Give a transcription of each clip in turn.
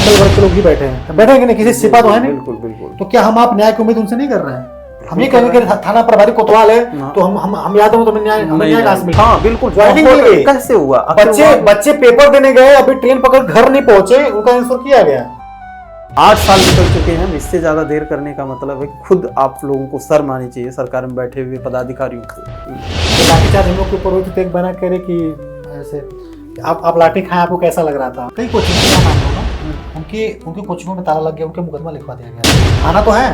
General वर्ग के लोग ही बैठे हैं, बैठेंगे नहीं, किसी सिपा तो है नहीं। बिल्कुल बिल्कुल। तो क्या हम आप न्याय की उम्मीद उनसे नहीं कर रहे हैं? हम ये कहेंगे कि थाना प्रभारी कोतवाल है तो हम याद हो तो हमें न्याय कहां से मिलेगा? हाँ बिल्कुल, ज्वाइनिंग के लिए कैसे हुआ? बच्चे पेपर देने गए, अभी ट्रेन पकड़ घर नहीं पहुंचे, उनका आंसर किया गया। 8 साल निकल चुके हैं। इससे ज्यादा देर करने का मतलब है खुद आप लोगों को शर्म आनी चाहिए, सरकार में बैठे हुए पदाधिकारियों को। लाठीचार्ज हम लोग के ऊपर हुई थी, एक बना कह रहे कि ऐसे आप लाठी खाए, आपको कैसा लग रहा था? कई कोचिंग उनकी कोचिंगों में ताला लग गया, उनके मुकदमा लिखवा दिया गया। थाना तो है,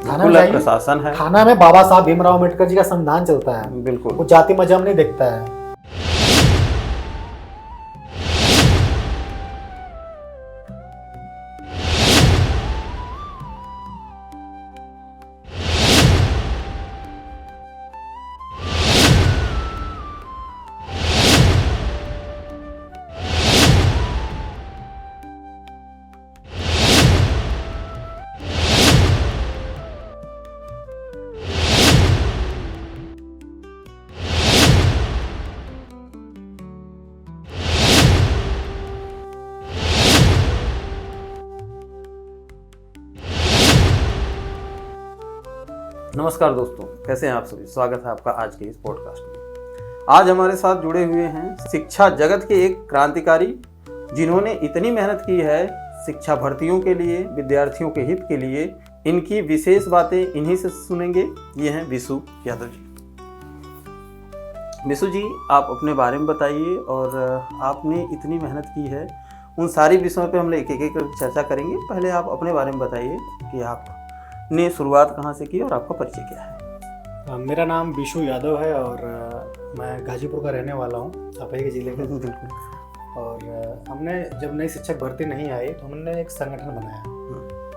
थाना में प्रशासन है, थाना में बाबा साहब भीमराव अम्बेडकर जी का संविधान चलता है। बिल्कुल, वो जाति मजहब नहीं देखता है। नमस्कार दोस्तों, कैसे हैं आप सभी? स्वागत है आपका आज के इस पॉडकास्ट में। आज हमारे साथ जुड़े हुए हैं शिक्षा जगत के एक क्रांतिकारी, जिन्होंने इतनी मेहनत की है शिक्षा भर्तियों के लिए, विद्यार्थियों के हित के लिए। इनकी विशेष बातें इन्हीं से सुनेंगे। ये हैं विशु यादव जी। विशु जी, आप अपने बारे में बताइए, और आपने इतनी मेहनत की है, उन सारी विषयों पे हम एक एक चर्चा करेंगे। पहले आप अपने बारे में बताइए कि आपने शुरुआत कहाँ से की और आपका परिचय क्या है? मेरा नाम विशु यादव है और मैं गाजीपुर का रहने वाला हूँ, अभय के जिले का। बिल्कुल। और हमने जब नई शिक्षक भर्ती नहीं आई तो हमने एक संगठन बनाया,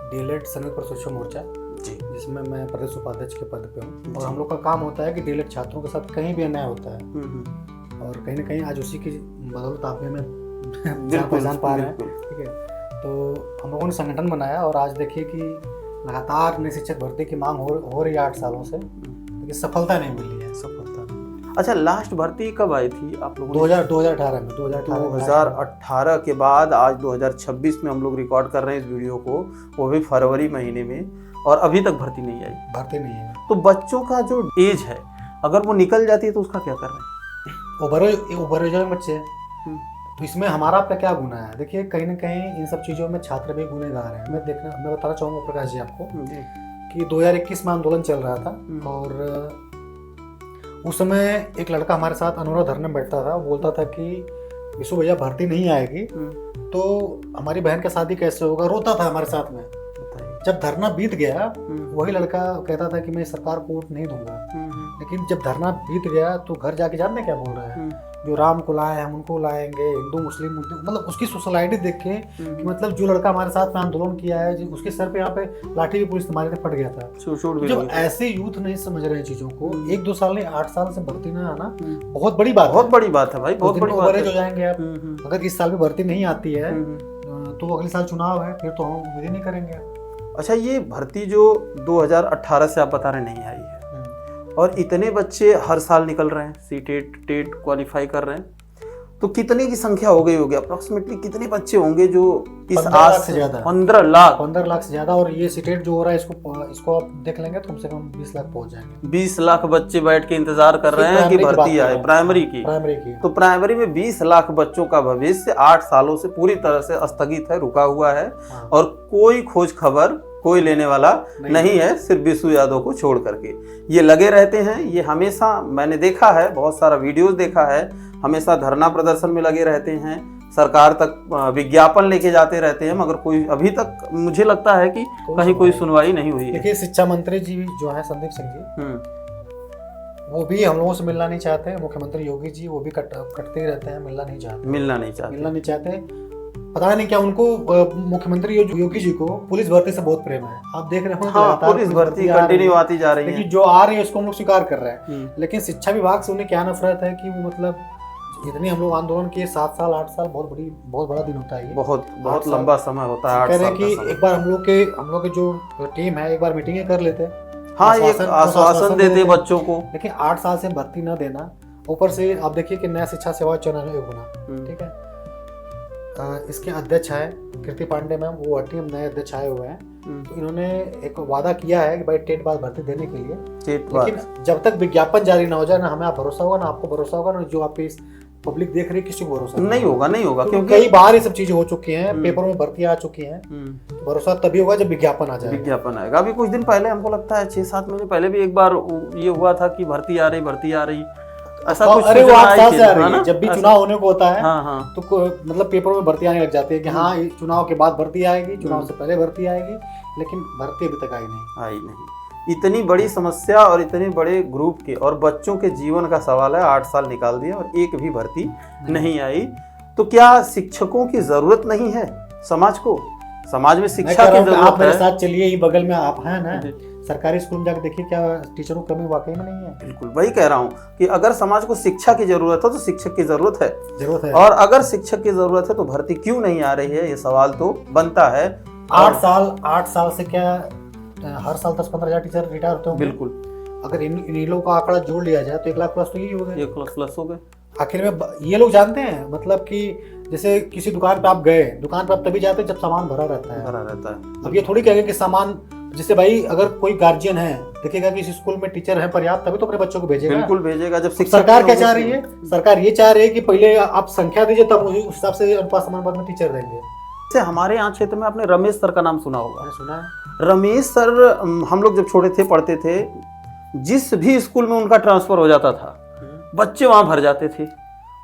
डीएलएड संघ प्रशिक्षण मोर्चा जी, जिसमें मैं प्रदेश उपाध्यक्ष के पद पे हूँ। और हम लोग का काम होता है कि डीएलएड छात्रों के साथ कहीं भी अन्याय होता है और कहीं ना कहीं आज उसी की बदौलत आप में पहचान पा रहे हैं। ठीक है, तो हम लोगों ने संगठन बनाया और आज देखिए कि लगातार नई शिक्षक भर्ती की मांग हो रही है 8 सालों से, लेकिन सफलता नहीं मिली है। अच्छा, लास्ट भर्ती कब आई थी आप लोगों? 2018 में। 2018 के बाद आज 2026 में हम लोग रिकॉर्ड कर रहे हैं इस वीडियो को, वो भी फरवरी महीने में, और अभी तक भर्ती नहीं है। तो बच्चों का जो एज है, अगर वो निकल जाती है तो उसका क्या कर रहे हैं? ओवरएज बच्चे हैं, तो इसमें हमारा आपका क्या गुना है? देखिए, कहीं ना कहीं इन सब चीज़ों में छात्र भी गुनहगार हैं। मैं बताना चाहूँगा प्रकाश जी आपको कि 2021 में आंदोलन चल रहा था और उस समय एक लड़का हमारे साथ अनुरोध धरने में बैठता था। वो बोलता था कि विशु भैया भर्ती नहीं आएगी तो हमारी बहन का शादी कैसे होगा, रोता था हमारे साथ में। जब धरना बीत गया, वही लड़का कहता था कि मैं सरकार को वोट नहीं दूंगा। लेकिन जब धरना बीत गया तो घर जाके जानते क्या बोल रहा है? जो राम को लाए हम उनको लाएंगे, हिंदू मुस्लिम, मतलब उसकी सोसाइटी देख के कि मतलब जो लड़का हमारे साथ में आंदोलन किया है, उसके सर पे यहाँ पे लाठी भी पुलिस मार के फट गया था। जब ऐसे यूथ नहीं समझ रहे हैं चीजों को, 1-2 साल नहीं 8 साल से भर्ती ना आना बहुत बड़ी बात है भाई, बहुत बड़ी ओवरेज हो जाएंगे आप। अगर इस साल भी भर्ती नहीं आती है तो अगले साल चुनाव है, फिर तो हम उम्मीद नहीं करेंगे। अच्छा, ये भर्ती जो 2018 से आप बता रहे नहीं आई है, और इतने बच्चे हर साल निकल रहे हैं, सीटेट टेट क्वालिफाई कर रहे हैं, तो कितने की संख्या हो गई होगी? अप्रोक्सीमेटली कितने बच्चे होंगे जो इस 15 लाख से ज्यादा? 15 लाख से ज्यादा। और ये सीटेट जो हो रहा है इसको आप देख लेंगे तो कम से कम 20 लाख पहुंच जाएंगे। 20 लाख बच्चे बैठ के इंतजार कर रहे हैं कि भर्ती आए, प्राइमरी की। तो प्राइमरी में 20 लाख बच्चों का भविष्य 8 सालों से पूरी तरह से स्थगित है, रुका हुआ है। और कोई खोज खबर कोई लेने वाला नहीं है, सिर्फ विशु यादव को छोड़ करके। ये लगे रहते हैं, ये हमेशा मैंने देखा है, बहुत सारा वीडियोस देखा है, हमेशा धरना प्रदर्शन में लगे रहते हैं, सरकार तक विज्ञापन लेके जाते रहते हैं, मगर कोई अभी तक मुझे लगता है कि कहीं कोई सुनवाई नहीं हुई है। देखिए, शिक्षा मंत्री जी जो है संदीप सिंह जी, वो भी हम लोगों से मिलना नहीं चाहते। मुख्यमंत्री योगी जी वो भी कटते ही रहते हैं, मिलना नहीं चाहते। पता नहीं क्या उनको मुख्यमंत्री योगी जी को पुलिस भर्ती से बहुत प्रेम है। आप देख रहे हो पुलिस भर्ती कंटिन्यू आती जा रही है, लेकिन जो आ रही है उसको हम लोग स्वीकार कर रहे हैं। लेकिन शिक्षा विभाग से उन्हें क्या नफरत है कि वो मतलब इतनी हम लोग आंदोलन किए 7 साल 8 साल, बहुत बड़ा दिन होता है, बहुत लंबा समय होता है। कह रहे हैं कि एक बार हम लोग के जो टीम है, एक बार मीटिंगें कर लेते, हाँ, ये आश्वासन देते बच्चों को। लेकिन 8 साल से भर्ती न देना, ऊपर से आप देखिए कि नया शिक्षा सेवा चयन आयोग बना, ठीक है, इसके अध्यक्ष है कीर्ति पांडे मैम, वो टीम नए अध्यक्ष आए हुए हैं। तो इन्होंने एक वादा किया है कि भाई टेट बाद भर्ती देने के लिए, लेकिन जब तक विज्ञापन जारी ना हो जाए, ना हमें आप भरोसा होगा, ना आपको भरोसा होगा, ना जो आपकी पब्लिक देख रही है किसी को भरोसा नहीं होगा क्योंकि कई बार ये सब चीजें हो चुकी हैं, पेपरों में भर्ती आ चुकी हैं। भरोसा तभी होगा जब विज्ञापन आ जाएगा। विज्ञापन आएगा। अभी कुछ दिन पहले हमको लगता है 6-7 महीने पहले भी एक बार ये हुआ था कि भर्ती आ रही ऐसा कुछ। अरे वो 8 साल से आ रही है, जब भी चुनाव होने को होता है तो मतलब पेपरों में भर्ती आने लग जाती है कि हाँ चुनाव के बाद भर्ती आएगी, चुनाव से पहले भर्ती आएगी, लेकिन भर्ती अभी तक आई नहीं। इतनी बड़ी समस्या और इतने बड़े ग्रुप के और बच्चों के जीवन का सवाल है। 8 साल निकाल दिए और एक भी भर्ती नहीं आई। तो क्या शिक्षकों की जरूरत नहीं है समाज को? समाज में शिक्षा की जरूरत है। आप मेरे साथ चलिए, ही बगल में आप हैं ना, सरकारी स्कूल में जाकर देखिए क्या टीचरों की कमी वाकई में नहीं है। बिल्कुल वही कह रहा हूँ कि अगर समाज को शिक्षा की जरूरत है तो शिक्षक की जरूरत है। है। और अगर शिक्षक की जरूरत है तो भर्ती क्यों नहीं आ रही है, ये सवाल तो बनता है। 8 साल से क्या हर साल 10-15 हजार टीचर रिटायर होते होंगे। बिल्कुल। अगर इन लोगों का आंकड़ा जोड़ लिया जाए तो 1 लाख प्लस तो यही हो गए। 1 लाख प्लस हो गए। आखिर में ये लोग जानते हैं, मतलब कि जैसे किसी दुकान पे आप गए, दुकान पे आप तभी जाते हैं जब सामान भरा रहता है। अब ये थोड़ी कहेंगे कि सामान, जैसे भाई अगर कोई गार्जियन है देखेगा कि इस स्कूल में टीचर है पर्याप्त, तभी तो अपने बच्चों को भेजेगा। बिल्कुल भेजेगा। जब सरकार क्या चाह रही है? सरकार ये चाह रही है कि पहले आप संख्या दीजिए, तब उस हिसाब से अनुपात समानुपात में टीचर देंगे। जैसे हमारे यहाँ क्षेत्र में आपने रमेश सर का नाम सुना होगा। सुना है। रमेश सर, हम लोग जब छोटे थे पढ़ते थे, जिस भी स्कूल में उनका ट्रांसफर हो जाता था बच्चे वहां भर जाते थे।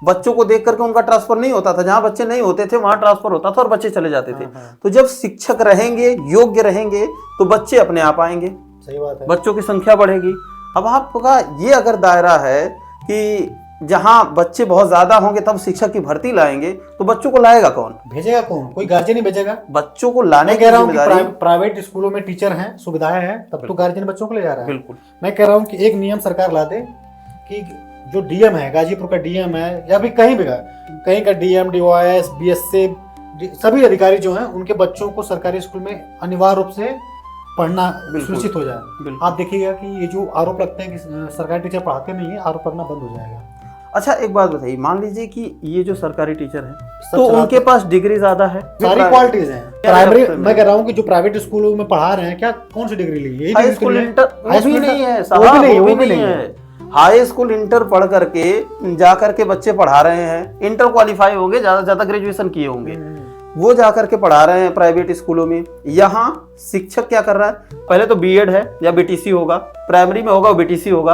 बच्चों को देख करके उनका ट्रांसफर नहीं होता था, जहां बच्चे नहीं होते थे वहां ट्रांसफर होता था और बच्चे चले जाते थे। तो जब शिक्षक रहेंगे, योग्य रहेंगे, तो बच्चे अपने आप आएंगे। सही बात है। बच्चों की संख्या बढ़ेगी। अब आपका ये अगर दायरा है कि जहां बच्चे बहुत ज्यादा होंगे तब शिक्षक की भर्ती लाएंगे, तो बच्चों को लाएगा कौन? भेजेगा कौन? कोई गार्जियन नहीं भेजेगा। बच्चों को लाने की जिम्मेदारी। प्राइवेट स्कूलों में टीचर हैं, सुविधाएं हैं, तब तो गार्जियन बच्चों को ले जा रहा है। बिल्कुल। मैं कह रहा हूँ कि एक नियम सरकार ला दे कि जो डीएम है, गाजीपुर का डीएम है या फिर कहीं का डीएम, डीओएस, बीएससी, सभी अधिकारी जो हैं उनके बच्चों को सरकारी स्कूल में अनिवार्य रूप से पढ़ना सुनिश्चित हो जाए। आप देखिएगा कि ये जो आरोप लगते हैं कि सरकारी टीचर पढ़ाते नहीं है, आरोप लगना बंद हो जाएगा। अच्छा एक बात बताइए, मान लीजिए कि ये जो सरकारी टीचर हैं तो उनके पास डिग्री ज्यादा है, सारी क्वालिटीज हैं। प्राइमरी, मैं कह रहा हूँ कि जो प्राइवेट स्कूलों में पढ़ा रहे हैं, क्या कौन सी डिग्री ली है? हाई स्कूल इंटर वो भी नहीं है। हाई स्कूल इंटर पढ़ करके जा करके बच्चे पढ़ा रहे हैं, इंटर क्वालिफाई होंगे, ज्यादा से ज्यादा ग्रेजुएशन किए होंगे, वो जा करके पढ़ा रहे हैं प्राइवेट स्कूलों में। यहाँ शिक्षक क्या कर रहा है? पहले तो बीएड है या बीटीसी होगा, प्राइमरी में होगा वो बीटीसी होगा,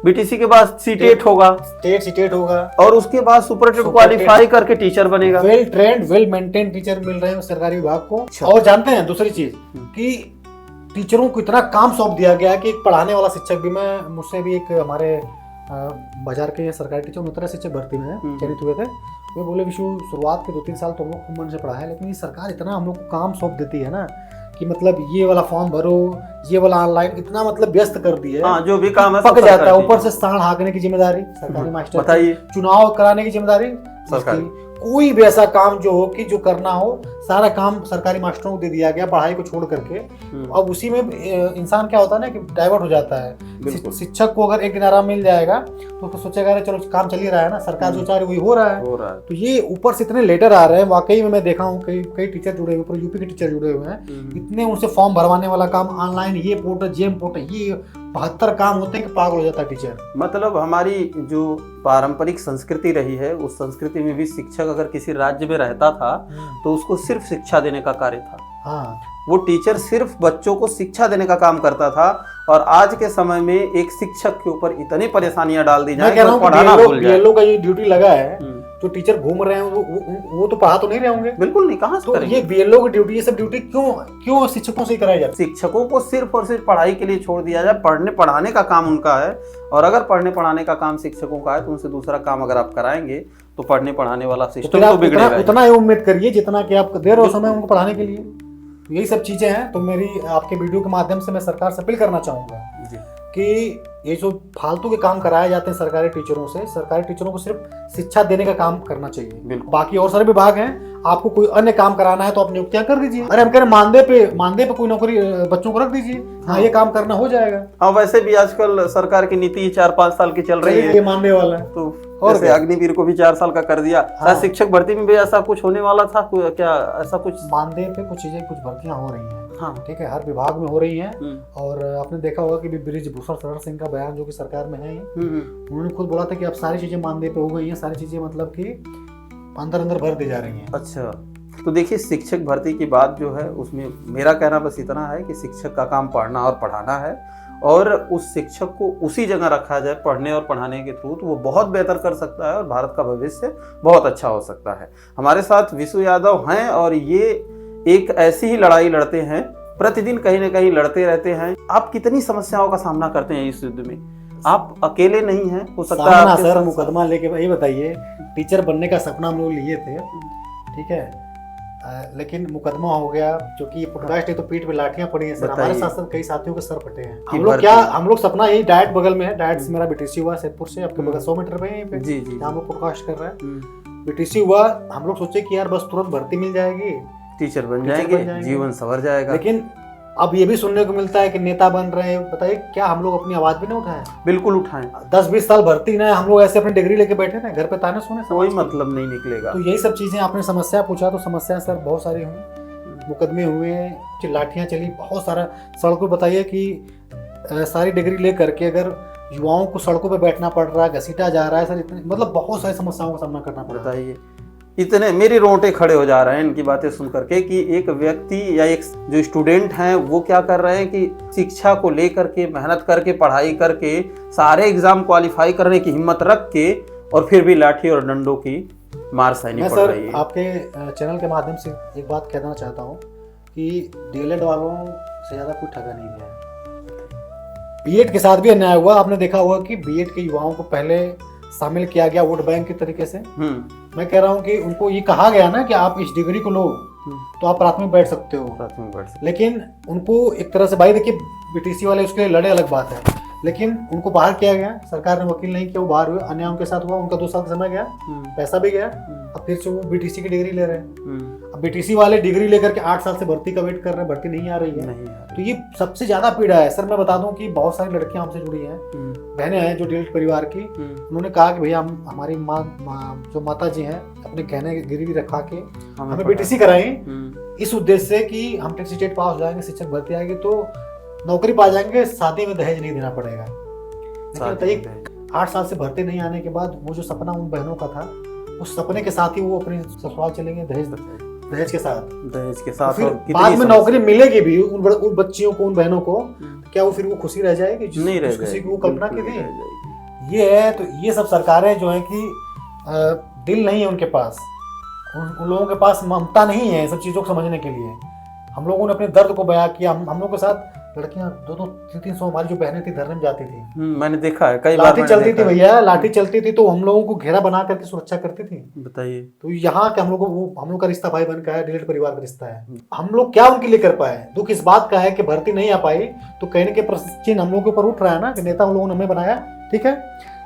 बीटीसी के बाद सीटेट होगा, सीटेट होगा, और उसके बाद सुपरटेट क्वालिफाई करके टीचर बनेगा। Well trained, well maintain teacher मिल रहे हैं सरकारी विभाग को। और जानते हैं दूसरी चीज कि टीचरों को इतना काम सौंप दिया गया कि एक पढ़ाने वाला शिक्षक भी, मुझसे भी एक हमारे बाजार के सरकारी टीचर उन्नतर शिक्षक भर्ती में चयनित हुए थे, वे बोले विशु शुरुआत के 2-3 साल तो हम लोग खूब मन से पढ़ाया, लेकिन ये सरकार इतना हम लोग को काम सौंप देती है ना कि मतलब ये वाला फॉर्म भरो, ये वाला ऑनलाइन, इतना मतलब व्यस्त कर दिए। जो भी काम है पक जाता है। ऊपर से साढ़ हाँकने की जिम्मेदारी सरकारी मास्टर, बताइए, चुनाव कराने की जिम्मेदारी सरकारी, कोई भी ऐसा काम जो हो कि जो करना हो सारा काम सरकारी मास्टरों को दे दिया गया, पढ़ाई को छोड़ करके। अब उसी में इंसान क्या होता है ना कि डाइवर्ट हो जाता है। शिक्षक को अगर एक दिन आराम मिल जाएगा तो सोचेगा चलो काम चल ही रहा है ना, सरकार जो चाह रही वही हो रहा है। तो ये ऊपर से इतने लेटर आ रहे हैं, वाकई में मैं देखा हूँ कई टीचर जुड़े हुए, यूपी के टीचर जुड़े हुए हैं, इतने उनसे फॉर्म भरवाने वाला काम ऑनलाइन, ये पोर्टल, जेम पोर्टल, ये 72 काम होते हैं कि पागल हो जाता है टीचर। मतलब हमारी जो पारंपरिक संस्कृति रही है, उस संस्कृति में भी शिक्षक अगर किसी राज्य में रहता था तो उसको सिर्फ शिक्षा देने का कार्य था। वो टीचर सिर्फ बच्चों को शिक्षा देने का काम करता था। और आज के समय में एक शिक्षक के ऊपर इतनी परेशानियां डाल दी जाए कि पढ़ाना भूल जाए। लोग का ये ड्यूटी लगा है, जो टीचर घूम रहे हैं वो तो पढ़ा तो नहीं रहे होंगे। बिल्कुल नहीं, कहाँ से करेंगे? ये बीएलओ की ड्यूटी, ये सब ड्यूटी क्यों शिक्षकों से कराई जाती? शिक्षकों को सिर्फ और सिर्फ पढ़ाई के लिए छोड़ दिया जाए। पढ़ने पढ़ाने का काम उनका है, और अगर पढ़ने पढ़ाने का काम शिक्षकों का है तो उनसे दूसरा काम अगर आप कराएंगे तो पढ़ने पढ़ाने वाला सिस्टम तो बिगड़ेगा। उतना ही उम्मीद करिए जितना कि आप दे रहे हो समय उनको पढ़ाने के लिए। यही सब चीजें हैं। तो मेरी आपके वीडियो के माध्यम से मैं सरकार से अपील करना चाहूंगा कि ये जो फालतू के काम कराए जाते हैं सरकारी टीचरों से, सरकारी टीचरों को सिर्फ शिक्षा देने का काम करना चाहिए। बाकी और सारे विभाग हैं, आपको कोई अन्य काम कराना है तो आप नियुक्तियां कर दीजिए। अरे हम कह रहे मानदेय पे कोई नौकरी बच्चों को रख दीजिए, हाँ ये काम करना हो जाएगा। हाँ वैसे भी आजकल सरकार की नीति 4-5 साल की चल रही है, ये मानदेय वाला है। तो और जैसे अग्निवीर को भी 4 साल का कर दिया। हाँ। शिक्षक भर्ती में भी ऐसा कुछ होने वाला था क्या? ऐसा कुछ मानदेय पे कुछ भर्तियां हो रही हैं। हाँ ठीक है, हर विभाग में हो रही हैं। और आपने देखा होगा कि बृजभूषण शरण सिंह का बयान जो कि सरकार में है, उन्होंने खुद बोला था कि अब सारी चीजें मानदेय पे हो गई हैं, सारी चीजें मतलब कि अंदर भर दी जा रही हैं। अच्छा, तो देखिए शिक्षक भर्ती की बात जो है उसमें मेरा कहना बस इतना है कि शिक्षक का काम पढ़ना और पढ़ाना है, और उस शिक्षक को उसी जगह रखा जाए पढ़ने और पढ़ाने के थ्रू, तो वो बहुत बेहतर कर सकता है और भारत का भविष्य बहुत अच्छा हो सकता है। हमारे साथ विशु यादव हैं और ये एक ऐसी ही लड़ाई लड़ते हैं, प्रतिदिन कहीं ना कहीं लड़ते रहते हैं। आप कितनी समस्याओं का सामना करते हैं इस युद्ध में? आप अकेले नहीं हैं, हो सकता है सर मुकदमा लेके। ये बताइए, टीचर बनने का सपना हम लोग लिए थे, ठीक है, लेकिन मुकदमा हो गया, जो कि पॉडकास्ट है तो पीठ पे लाठियां पड़ी हैं सर। हमारे साथ साथ कई साथियों के सर फटे हैं। हम लोग सपना यही डाइट बगल में है, डाइट से मेरा बीटीसी हुआ सैदपुर से, आपके बगल 100 मीटर पे यहीं पे जहाँ हम लोग पॉडकास्ट कर रहे हैं। बीटीसी हुआ, हम लोग सोचे कि यार बस तुरंत भर्ती मिल जाएगी, टीचर बन जाएंगे, जीवन संवर जाएगा। लेकिन अब ये भी सुनने को मिलता है कि नेता बन रहे हैं। बताइए क्या हम लोग अपनी आवाज भी नहीं उठाएं? बिल्कुल उठाएं। 10-20 साल भर्ती ना, हम लोग ऐसे अपनी डिग्री लेके बैठे ना, घर पे ताने सुने, कोई मतलब नहीं निकलेगा। तो यही सब चीजें। आपने समस्या पूछा तो समस्या सर बहुत सारी हुई, मुकदमे हुए, लाठियां चली, बहुत सारा। सड़कों बताइए कि सारी डिग्री ले करके अगर युवाओं को सड़कों पे बैठना पड़ रहा है, घसीटा जा रहा है सर, इतने मतलब बहुत सारी समस्याओं का सामना करना पड़ रहा है। बताइए, इतने मेरे रोंगटे खड़े हो जा रहे हैं इनकी बातें सुन करके कि एक व्यक्ति या एक जो स्टूडेंट हैं वो क्या कर रहे हैं कि शिक्षा को लेकर के मेहनत करके, पढ़ाई करके, सारे एग्जाम क्वालिफाई करने की हिम्मत रख के, और फिर भी लाठी और डंडों की मार सहनी पड़ रही है। आपके चैनल के माध्यम से एक बात कहना चाहता हूँ कि डीएलएड वालों से ज्यादा कोई ठगा नहीं गया। बीएड के साथ भी अन्याय हुआ। आपने देखा होगा कि बीएड के युवाओं को पहले शामिल किया गया वोट बैंक के तरीके से। मैं कह रहा हूँ कि उनको ये कहा गया ना कि आप इस डिग्री को लो तो आप प्राथमिक बैठ सकते हो, लेकिन उनको एक तरह से, भाई देखिए बीटीसी वाले उसके लिए लड़े, अलग बात है, लेकिन उनको बाहर किया गया, सरकार ने वकील नहीं किया, वो बाहर हुए, अन्याय उनके साथ हुआ, उनका 2 साल का समय गया, पैसा भी गया, अब फिर से वो बीटीसी की डिग्री ले रहे हैं। अब बीटीसी वाले डिग्री लेकर के 8 साल से भर्ती का वेट कर रहे हैं, भर्ती नहीं आ रही है। तो ये सबसे ज्यादा पीड़ा है सर। मैं बता दूं कि बहुत सारी लड़कियां हमसे जुड़ी हैं, बहनें हैं जो डीएलएड परिवार की, उन्होंने कहा कि भैया हम, हमारी माँ जो माता जी हैं, अपने गहने गिरवी रखा के हमें बीटीसी कराएं, इस उद्देश्य से कि हम टेट स्टेट पास हो जाएंगे, शिक्षक भर्ती आएगी तो नौकरी पा जाएंगे, शादी में दहेज नहीं देना पड़ेगा। लेकिन बताइए 8 साल से भर्ती नहीं आने के बाद वो जो सपना उन बहनों का था, उस सपने के साथ ही वो अपने ससुराल चलेंगे दहेज के साथ। फिर बाद में नौकरी मिलेगी भी उन बच्चियों को, उन बहनों को, क्या वो फिर वो खुशी रह जाएगी? नहीं रह जाएगी, खुशी की वो कल्पना की थी। ये है, तो ये सब सरकारें जो है कि दिल नहीं है उनके पास, उन लोगों के पास ममता नहीं है सब चीजों को समझने के लिए। हम लोगों ने अपने दर्द को बयां किया। हम लोगों के साथ लड़कियां 200-300 हमारी जो बहनें थी धरने में जाती थी। मैंने देखा है कई बार। लाठी चलती थी भैया, लाठी चलती थी तो हम लोगों को घेरा बना करके सुरक्षा करती थी। बताइए, तो यहाँ के हम लोग का रिश्ता भाई बहन का है, डीएलएड परिवार का रिश्ता है। हम लोग क्या उनके लिए कर पाए? दुख इस बात का है कि भर्ती नहीं आ पाई, तो कहने के प्रश्न चिन्ह हम लोगों के ऊपर उठ रहा है ना कि नेता उन लोगों ने हमें बनाया, ठीक है,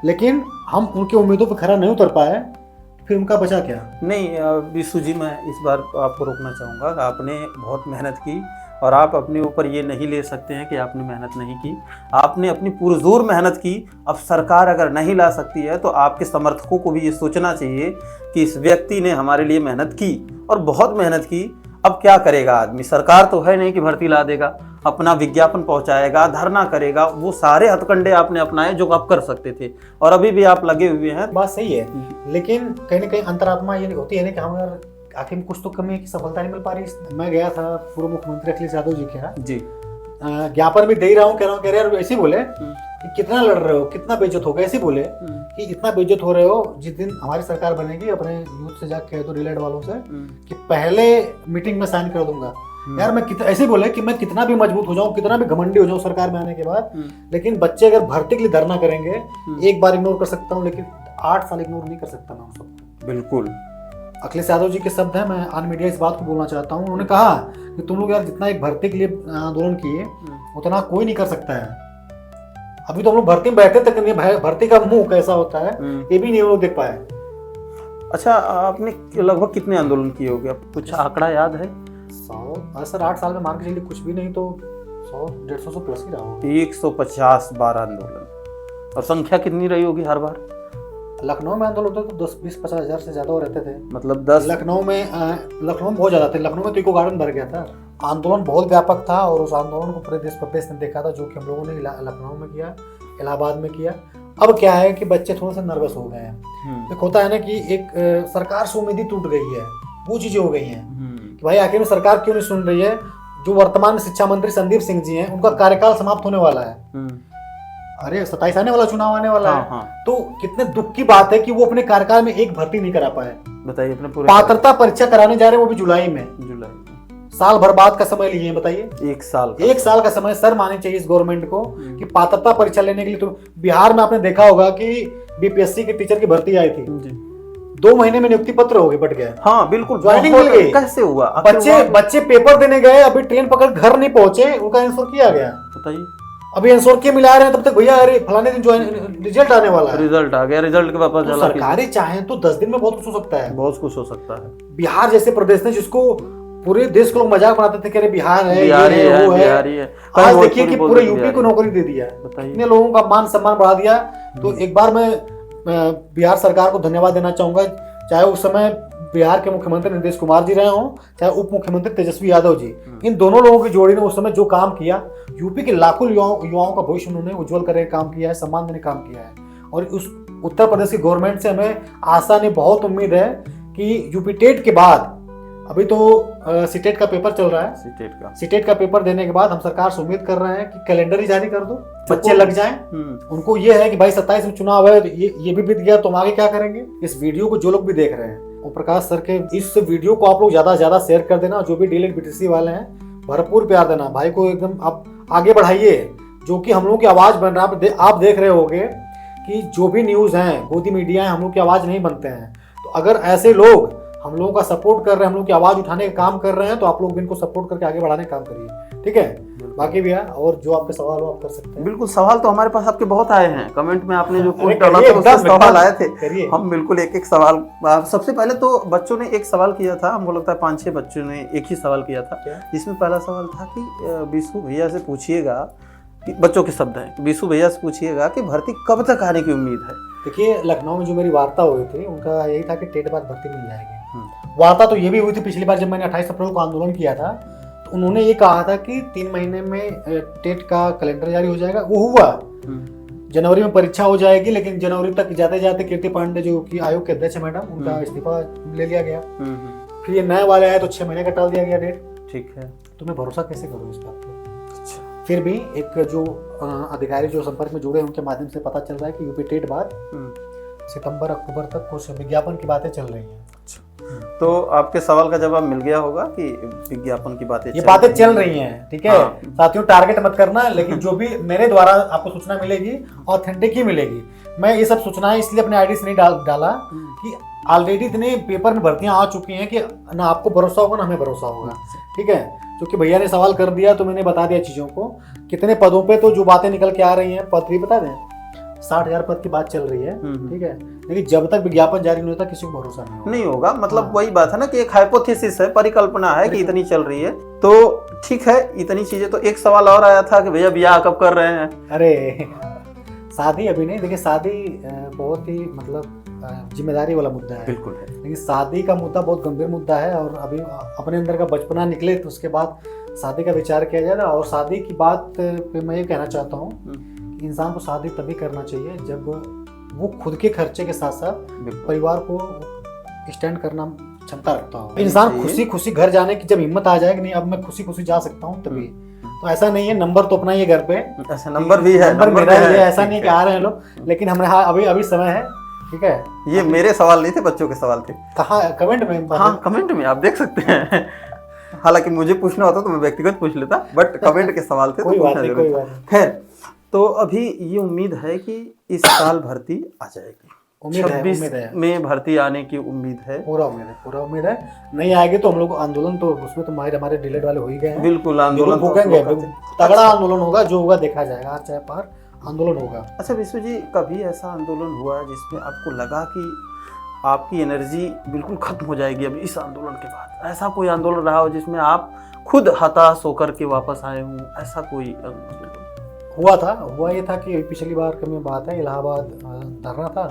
लेकिन हम उनकी उम्मीदों पर खरा नहीं उतर पाए, फिर उनका बचा क्या? नहीं विशु जी, मैं इस बार आपको रोकना चाहूँगा। आपने बहुत मेहनत की और आप अपने ऊपर ये नहीं ले सकते हैं कि आपने मेहनत नहीं की। आपने अपनी पुरजोर मेहनत की। अब सरकार अगर नहीं ला सकती है तो आपके समर्थकों को भी ये सोचना चाहिए कि इस व्यक्ति ने हमारे लिए मेहनत की और बहुत मेहनत की। अब क्या करेगा आदमी? सरकार तो है नहीं कि भर्ती ला देगा, अपना विज्ञापन पहुंचाएगा, धरना करेगा। वो सारे हथकंडे आपने अपनाए जो आप कर सकते थे और अभी भी आप लगे हुए हैं। बात सही है, लेकिन कहीं ना कहीं अंतरात्मा ये होती है ना कि हम यार आखिर कुछ तो कमी है कि सफलता नहीं मिल पा रही। मैं गया था पूर्व मुख्यमंत्री अखिलेश यादव जी के यहाँ जी, ज्ञापन भी दे रहा हूँ, कह रहा हूँ ऐसे बोले कि कितना लड़ रहे हो, कितना बेइज्जत हो गए, ऐसे बोले कि इतना बेइज्जत हो रहे हो। जिस दिन हमारी सरकार बनेगी अपने यूथ से जाके कह दो डीएलएड वालों से कि पहले मीटिंग में साइन कर दूंगा। यार मैं ऐसे बोले कि मैं कितना भी मजबूत हो जाऊं, कितना भी घमंडी हो जाऊं सरकार में आने के बाद, लेकिन बच्चे अगर भर्ती के लिए धरना करेंगे, एक बार इग्नोर कर सकता हूँ लेकिन 8 साल इग्नोर नहीं कर सकता मैं उन सबको। बिल्कुल अखिलेश यादव जी के शब्द हैं, मैं ऑन मीडिया इस बात को बोलना चाहता हूँ। उन्होंने कहा कि तुम लोग यार जितना एक भर्ती के लिए आंदोलन किए उतना कोई नहीं कर सकता है। अभी तो हम लोग भर्ती में बैठे तक नहीं, भर्ती का मुंह कैसा होता है ये भी नहीं लोग देख पाए। अच्छा, आपने लगभग कितने आंदोलन किए होंगे, आप कुछ आंकड़ा याद है? 100 सर, 8 साल में मान के चलिए कुछ भी नहीं तो 100-150 से प्लस ही रहा होगा। 150 बार आंदोलन। और संख्या कितनी रही होगी हर बार? लखनऊ में आंदोलन होते तो 10-20-50 हजार से ज्यादा रहते थे। मतलब 10? लखनऊ में बहुत ज्यादा थे। लखनऊ में तो इको गार्डन भर गया था। आंदोलन बहुत व्यापक था और उस आंदोलन को पूरे देश प्रदेश ने देखा था, जो कि हम लोगों ने लखनऊ में किया, इलाहाबाद में किया। अब क्या है कि बच्चे थोड़े से नर्वस हो गए हैं। एक होता है ना कि एक सरकार से उम्मीद टूट गई है, वो चीजें हो गई हैं कि भाई आखिर में सरकार क्यों नहीं सुन रही है। जो वर्तमान शिक्षा मंत्री संदीप सिंह जी हैं, उनका कार्यकाल समाप्त होने वाला है। अरे 27 आने वाला चुनाव आने वाला है। तो कितने दुख की बात है कि वो अपने कार्यकाल में एक भर्ती नहीं करा पाए। बताइए, अपने पूरे पात्रता परीक्षा कराने जा रहे हैं, वो भी जुलाई में। साल भर बाद का समय लिए हैं, बताइए। एक साल का समय सर माननी चाहिए इस गवर्नमेंट को कि पात्रता परीक्षा लेने के लिए। तो बिहार में आपने देखा होगा कि बीपीएससी के टीचर की भर्ती आई थी, 2 महीने में नियुक्ति पत्र हो गए, बट गया। हाँ बिल्कुल, ज्वाइनिंग मिल गई। कैसे हुआ? बच्चे पेपर देने गए, अभी ट्रेन पकड़ घर नहीं पहुंचे, उनका आंसर किया गया। बताइए, अभी आंसर के मिला रहे हैं, तब तक भैया अरे फलाने दिन रिजल्ट आने वाला है। रिजल्ट आ गया, रिजल्ट के वापस तो सरकारें चाहें तो 10 दिन में बहुत कुछ हो सकता है। बहुत कुछ हो सकता है। बिहार जैसे प्रदेश ने, जिसको पूरे देश के लोग मजाक बनाते थे कि अरे बिहार है, वो है। आज देखिए कि पूरे यूपी को नौकरी दे दिया, इतने लोगों का मान सम्मान बढ़ा दिया। तो एक बार मैं बिहार सरकार को धन्यवाद देना चाहूंगा, चाहे उस समय बिहार के मुख्यमंत्री नीतीश कुमार जी रहे हों, चाहे उप मुख्यमंत्री तेजस्वी यादव जी। इन दोनों लोगों की जोड़ी ने उस समय जो काम किया, यूपी के लाखों युवाओं का भविष्य उन्होंने उज्जवल करने का काम किया है, सम्मान देने का काम किया है। और उस उत्तर प्रदेश की गवर्नमेंट से हमें आशा नहीं, बहुत उम्मीद है कि यूपी टेट के बाद, अभी तो सीटेट का पेपर चल रहा है, सीटेट का पेपर देने के बाद हम सरकार से उम्मीद कर रहे हैं कि कैलेंडर ही जारी कर दो, बच्चे लग जाएं। उनको ये है कि भाई 27 में चुनाव है, ये भी बीत गया तो हम आगे क्या करेंगे। इस वीडियो को जो लोग भी देख रहे हैं, ओम प्रकाश सर के इस वीडियो को आप लोग ज्यादा से ज्यादा शेयर कर देना। जो भी डीएलएड बीटीसी वाले हैं, भरपूर प्यार देना, भाई को एकदम आप आगे बढ़ाइए, जो कि हम लोग की आवाज बन रहा है। आप देख रहे होंगे कि जो भी न्यूज है, गोदी मीडिया है, हम लोग की आवाज नहीं बनते हैं। तो अगर ऐसे लोग हम लोगों का सपोर्ट कर रहे हैं, हम लोग की आवाज उठाने का काम कर रहे हैं, तो आप लोग भी इनको सपोर्ट करके आगे बढ़ाने का काम करिए, ठीक है। बाकी भैया और जो आपके सवाल हो आप कर सकते हैं। बिल्कुल, सवाल तो हमारे पास आपके बहुत आए हैं। कमेंट में आपने जो पॉइंट डाला था उसमें सवाल आए थे, हम बिल्कुल एक एक सवाल। सबसे पहले तो बच्चों ने एक सवाल किया था, हमको लगता है 5-6 बच्चों ने एक ही सवाल किया था। जिसमें पहला सवाल था कि बीसू भैया से पूछिएगा, बच्चों के शब्द हैं, बीसू भैया से पूछिएगा कि भर्ती कब तक आने की उम्मीद है। देखिए, लखनऊ में जो मेरी वार्ता हुई थी, उनका यही था कि टेट बाद भर्ती मिल जाएगी। वार्ता तो ये भी हुई थी पिछली बार जब मैंने 28 अप्रैल को आंदोलन किया था, तो उन्होंने ये कहा था कि 3 महीने में टेट का कैलेंडर जारी हो जाएगा। वो हुआ, जनवरी में परीक्षा हो जाएगी, लेकिन जनवरी तक जाते जाते कीर्ति पांडे जो कि आयोग के अध्यक्ष है मैडम, उनका इस्तीफा ले लिया गया। फिर ये नए वाले आए तो 6 महीने का टाल दिया गया डेट। ठीक है, तो मैं भरोसा कैसे करूँ इस बात पर। फिर भी एक जो अधिकारी जो संपर्क में जुड़े, उनके माध्यम से पता चल रहा है कि यूपी टेट बाद सितंबर अक्टूबर तक कुछ विज्ञापन की बातें चल रही हैं। तो आपके सवाल का जवाब मिल गया होगा कि विज्ञापन की बातें, ये बातें चल रही हैं, ठीक है। साथियों, टारगेट मत करना, लेकिन जो भी मेरे द्वारा आपको सूचना मिलेगी ऑथेंटिक ही मिलेगी। मैं ये सब सूचनाएं इसलिए अपने आईडी से नहीं डाला कि ऑलरेडी इतने पेपर में भर्तियां आ चुकी हैं कि ना आपको भरोसा होगा ना हमें भरोसा होगा, ठीक है। क्योंकि भैया ने सवाल कर दिया तो मैंने बता दिया चीजों को, कितने पदों पे तो जो बातें निकल के आ रही हैं, पद भी बता दें, 60,000 पद की बात चल रही है, ठीक है। लेकिन जब तक विज्ञापन जारी नहीं होता किसी को भरोसा नहीं होगा। मतलब वही बात है ना कि एक हाइपोथेसिस है, परिकल्पना है कि इतनी चल रही है, तो ठीक है, इतनी चीजें। तो एक सवाल और आया था कि भैया ब्याह कब कर रहे हैं? अरे शादी अभी नहीं, देखिए शादी बहुत ही मतलब जिम्मेदारी वाला मुद्दा है, बिल्कुल है। लेकिन शादी का मुद्दा बहुत गंभीर मुद्दा है, और अभी अपने अंदर का बचपना निकले तो उसके बाद शादी का विचार किया जाए ना। और शादी की बात पे मैं ये कहना चाहता हूँ, इंसान को शादी तभी करना चाहिए जब वो खुद के खर्चे के साथ साथ परिवार को स्टैंड करना क्षमता रखता हो। इंसान खुशी खुशी घर जाने की जब हिम्मत आ जाए कि नहीं अब मैं खुशी खुशी जा सकता हूँ, तभी। तो ऐसा नहीं है, नंबर तो अपना ही है घर पे, ऐसा नंबर भी है, नंबर मेरा ही है, ऐसा नहीं कि आ रहे हैं लोग, लेकिन हमने अभी समय है, ठीक है। ये मेरे सवाल नहीं थे, बच्चों के सवाल थे। कहाँ? कमेंट में? हाँ, कमेंट में आप देख सकते हैं। हालांकि मुझे पूछना होता तो मैं व्यक्तिगत पूछ लेता, बट कमेंट के सवाल थे। कोई बात नहीं। खैर, तो अभी ये उम्मीद है कि इस साल भर्ती आ जाएगी। 26 में भर्ती आने की उम्मीद है, पूरा उम्मीद है। नहीं आएगी तो हम लोग आंदोलन, तो उसमें तो हमारे डिलेट वाले हो ही गए हैं। बिल्कुल, आंदोलन भूखेंगे, तगड़ा आंदोलन होगा, जो होगा देखा जाएगा, चाहे पार आंदोलन होगा। अच्छा विशु जी, कभी ऐसा आंदोलन हुआ जिसमें आपको लगा कि आपकी एनर्जी बिल्कुल खत्म हो जाएगी अब इस आंदोलन के बाद। ऐसा कोई आंदोलन रहा हो जिसमें आप खुद हताश होकर के वापस आए हों, ऐसा कोई हुआ ये था कि पिछली बार की बात है, इलाहाबाद धरना था,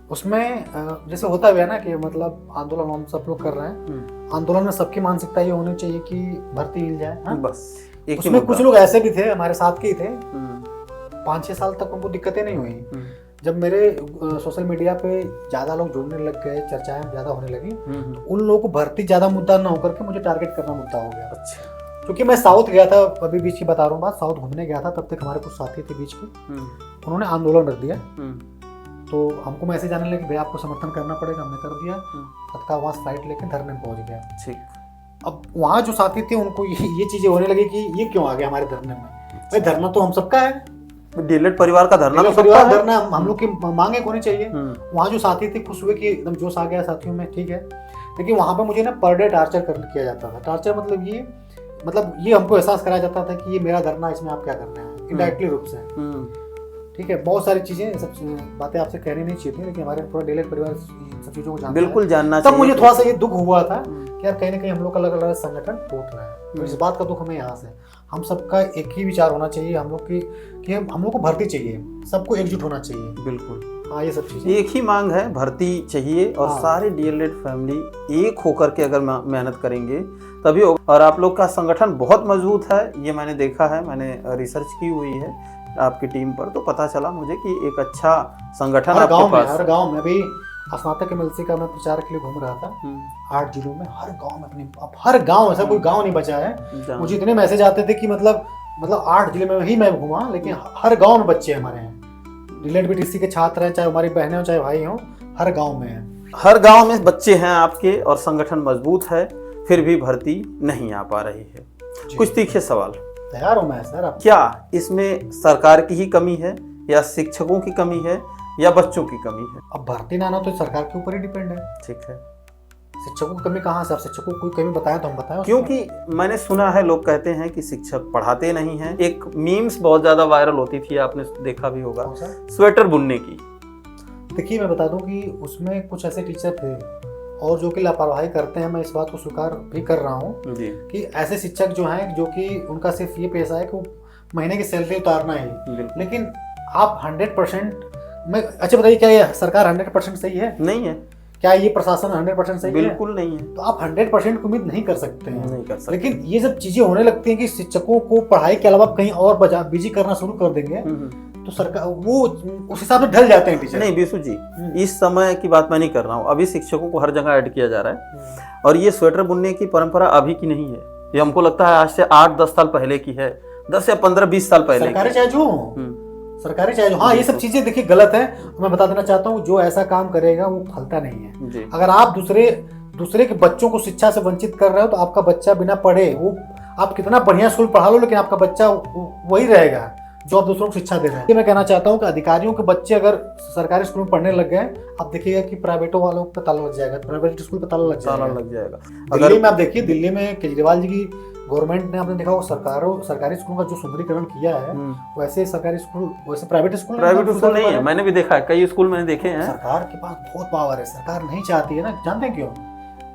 उसमें जैसे होता भी है ना कि मतलब आंदोलन हम सब लोग कर रहे हैं, आंदोलन में सबकी मानसिकता ये होनी चाहिए कि भर्ती मिल जाए, बस। उसमें कुछ लोग ऐसे भी थे, हमारे साथ के ही थे, 5-6 साल तक उनको दिक्कतें नहीं हुई। जब मेरे सोशल मीडिया पे ज्यादा लोग जुड़ने लग गए, चर्चाएं ज्यादा होने लगी, तो उन लोगों को भर्ती ज्यादा मुद्दा ना होकर के मुझे टारगेट करना मुद्दा हो गया। अच्छा। क्योंकि मैं साउथ गया था, अभी बीच की बता रहा हूँ बात, साउथ घूमने गया था, तब तक हमारे कुछ साथी थे बीच के, उन्होंने आंदोलन रख दिया, तो हमको मैसेज आने लगे भाई आपको समर्थन करना पड़ेगा, हमने कर दिया, तत्काल वहाँ फ्लाइट लेके धरने में पहुंच गया। ठीक। अब वहाँ जो साथी थे उनको ये चीजें होने लगी कि ये क्यों आ गया हमारे धरने में, भाई धरना तो हम सबका है, डीएलएड परिवार का धरना, परिवार धरना हम लोग की मांगे होनी चाहिए। वहाँ जो साथी थे खुश हुए कि एकदम जोश आ गया साथियों में, ठीक है। लेकिन वहाँ पे मुझे ना पर डे टार्चर किया जाता था। टार्चर मतलब ये हमको एहसास कराया जाता था कि ये मेरा धरना, इसमें आप क्या करना है, इनडायरेक्टली रूप से, ठीक है। बहुत सारी चीजें, सब बातें आपसे कहनी नहीं चाहिए थी, लेकिन हमारे पूरा डीएलएड परिवार सब चीजों को जानता बिल्कुल जानना चाहिए। तब मुझे थोड़ा सा ये दुख हुआ था कि यार कहीं ना कहीं हम लोग अलग अलग संगठन टूट रहा है, तो इस बात का दुख हमें यहाँ से, हम सबका एक ही विचार होना चाहिए, हम लोग कि हम लोग को भर्ती चाहिए, सबको एकजुट होना चाहिए। बिल्कुल, हाँ, ये सब चीजें एक ही मांग है, भर्ती चाहिए। और सारे डीएलएड फैमिली एक होकर के अगर मेहनत करेंगे तभी होगा। और आप लोग का संगठन बहुत मजबूत है, ये मैंने देखा है, मैंने रिसर्च की हुई है आपकी टीम पर, तो पता चला मुझे कि एक अच्छा संगठन आपके पास। हर गांव में अभी स्नातक एमएलसी का मैं प्रचार के लिए घूम रहा था, 8 जिलों में, हर गांव में अपनी, अब हर गांव, ऐसा कोई गांव नहीं बचा है। मुझे इतने मैसेज आते थे कि मतलब 8 जिले में ही मैं घूमा, लेकिन हर गांव में बच्चे हमारे हैं, डीएलएड बीटीसी के छात्र हैं, चाहे हमारी बहनें हो चाहे भाई हो, हर गांव में है, हर गांव में बच्चे हैं आपके, और संगठन मजबूत है, फिर भी भर्ती नहीं आ पा रही है। कुछ तीखे सवाल तैयार हूं मैं सर। क्या इसमें सरकार की ही कमी है, या शिक्षकों की कमी है, या बच्चों की कमी है? अब भर्ती ना आना तो सरकार के ऊपर ही डिपेंड है। ठीक है, शिक्षकों की कमी कहाँ से? आप शिक्षकों को कोई कमी बताएं तो हम बताएं। क्योंकि मैंने सुना है, लोग कहते हैं कि शिक्षक पढ़ाते नहीं हैं। एक मीम्स बहुत ज्यादा वायरल होती थी, आपने देखा भी होगा, स्वेटर बुनने की। देखिए मैं बता दूं कि उसमें कुछ ऐसे टीचर थे और जो कि लापरवाही करते हैं, मैं इस बात को स्वीकार भी कर रहा हूँ कि ऐसे शिक्षक जो हैं, जो कि उनका सिर्फ ये पेशा है कि वो महीने की सैलरी उतारना ही। लेकिन आप 100% मैं, अच्छा बताइए, क्या ये सरकार 100% सही है? नहीं है। क्या ये प्रशासन 100% सही है? बिल्कुल नहीं है। तो आप 100% की उम्मीद नहीं कर सकते हैं। नहीं कर सकते। लेकिन ये सब चीजें होने लगती हैं कि शिक्षकों को पढ़ाई के अलावा कहीं और बिजी करना शुरू कर देंगे, तो सरकार वो उस हिसाब से ढल जाते हैं टीचर। नहीं बीसू जी, इस समय की बात मैं नहीं कर रहा हूँ, अभी शिक्षकों को हर जगह ऐड किया जा रहा है। और ये स्वेटर बुनने की परंपरा अभी की नहीं है, ये हमको लगता है आज से 8-10 साल पहले की है, 10 या 15-20 साल पहले। सरकारी चाहे जो, हाँ, ये सब चीजें देखिए गलत है। मैं बता देना चाहता हूँ, जो ऐसा काम करेगा वो फलता नहीं है। अगर आप दूसरे के बच्चों को शिक्षा से वंचित कर रहे हो, तो आपका बच्चा बिना पढ़े, वो आप कितना बढ़िया स्कूल पढ़ा लो, लेकिन आपका बच्चा वही रहेगा जो आप दूसरों को शिक्षा दे रहे हैं। मैं कहना चाहता हूँ कि अधिकारियों के बच्चे अगर सरकारी स्कूल में पढ़ने लग गए, आप देखिएगा कि प्राइवेटों वालों पे ताला लग जाएगा, प्राइवेट स्कूल पे ताला लग जाएगा। दिल्ली में आप देखिए, दिल्ली में केजरीवाल जी की गवर्नमेंट ने, आपने देखा वो सरकारी स्कूल का जो सुंदरीकरण किया है, वैसे सरकारी स्कूल, वैसे प्राइवेट स्कूल नहीं है। मैंने भी देखा है, कई स्कूल मैंने देखे हैं। सरकार के पास बहुत पावर है, सरकार नहीं चाहती है ना। जानते हैं क्यों?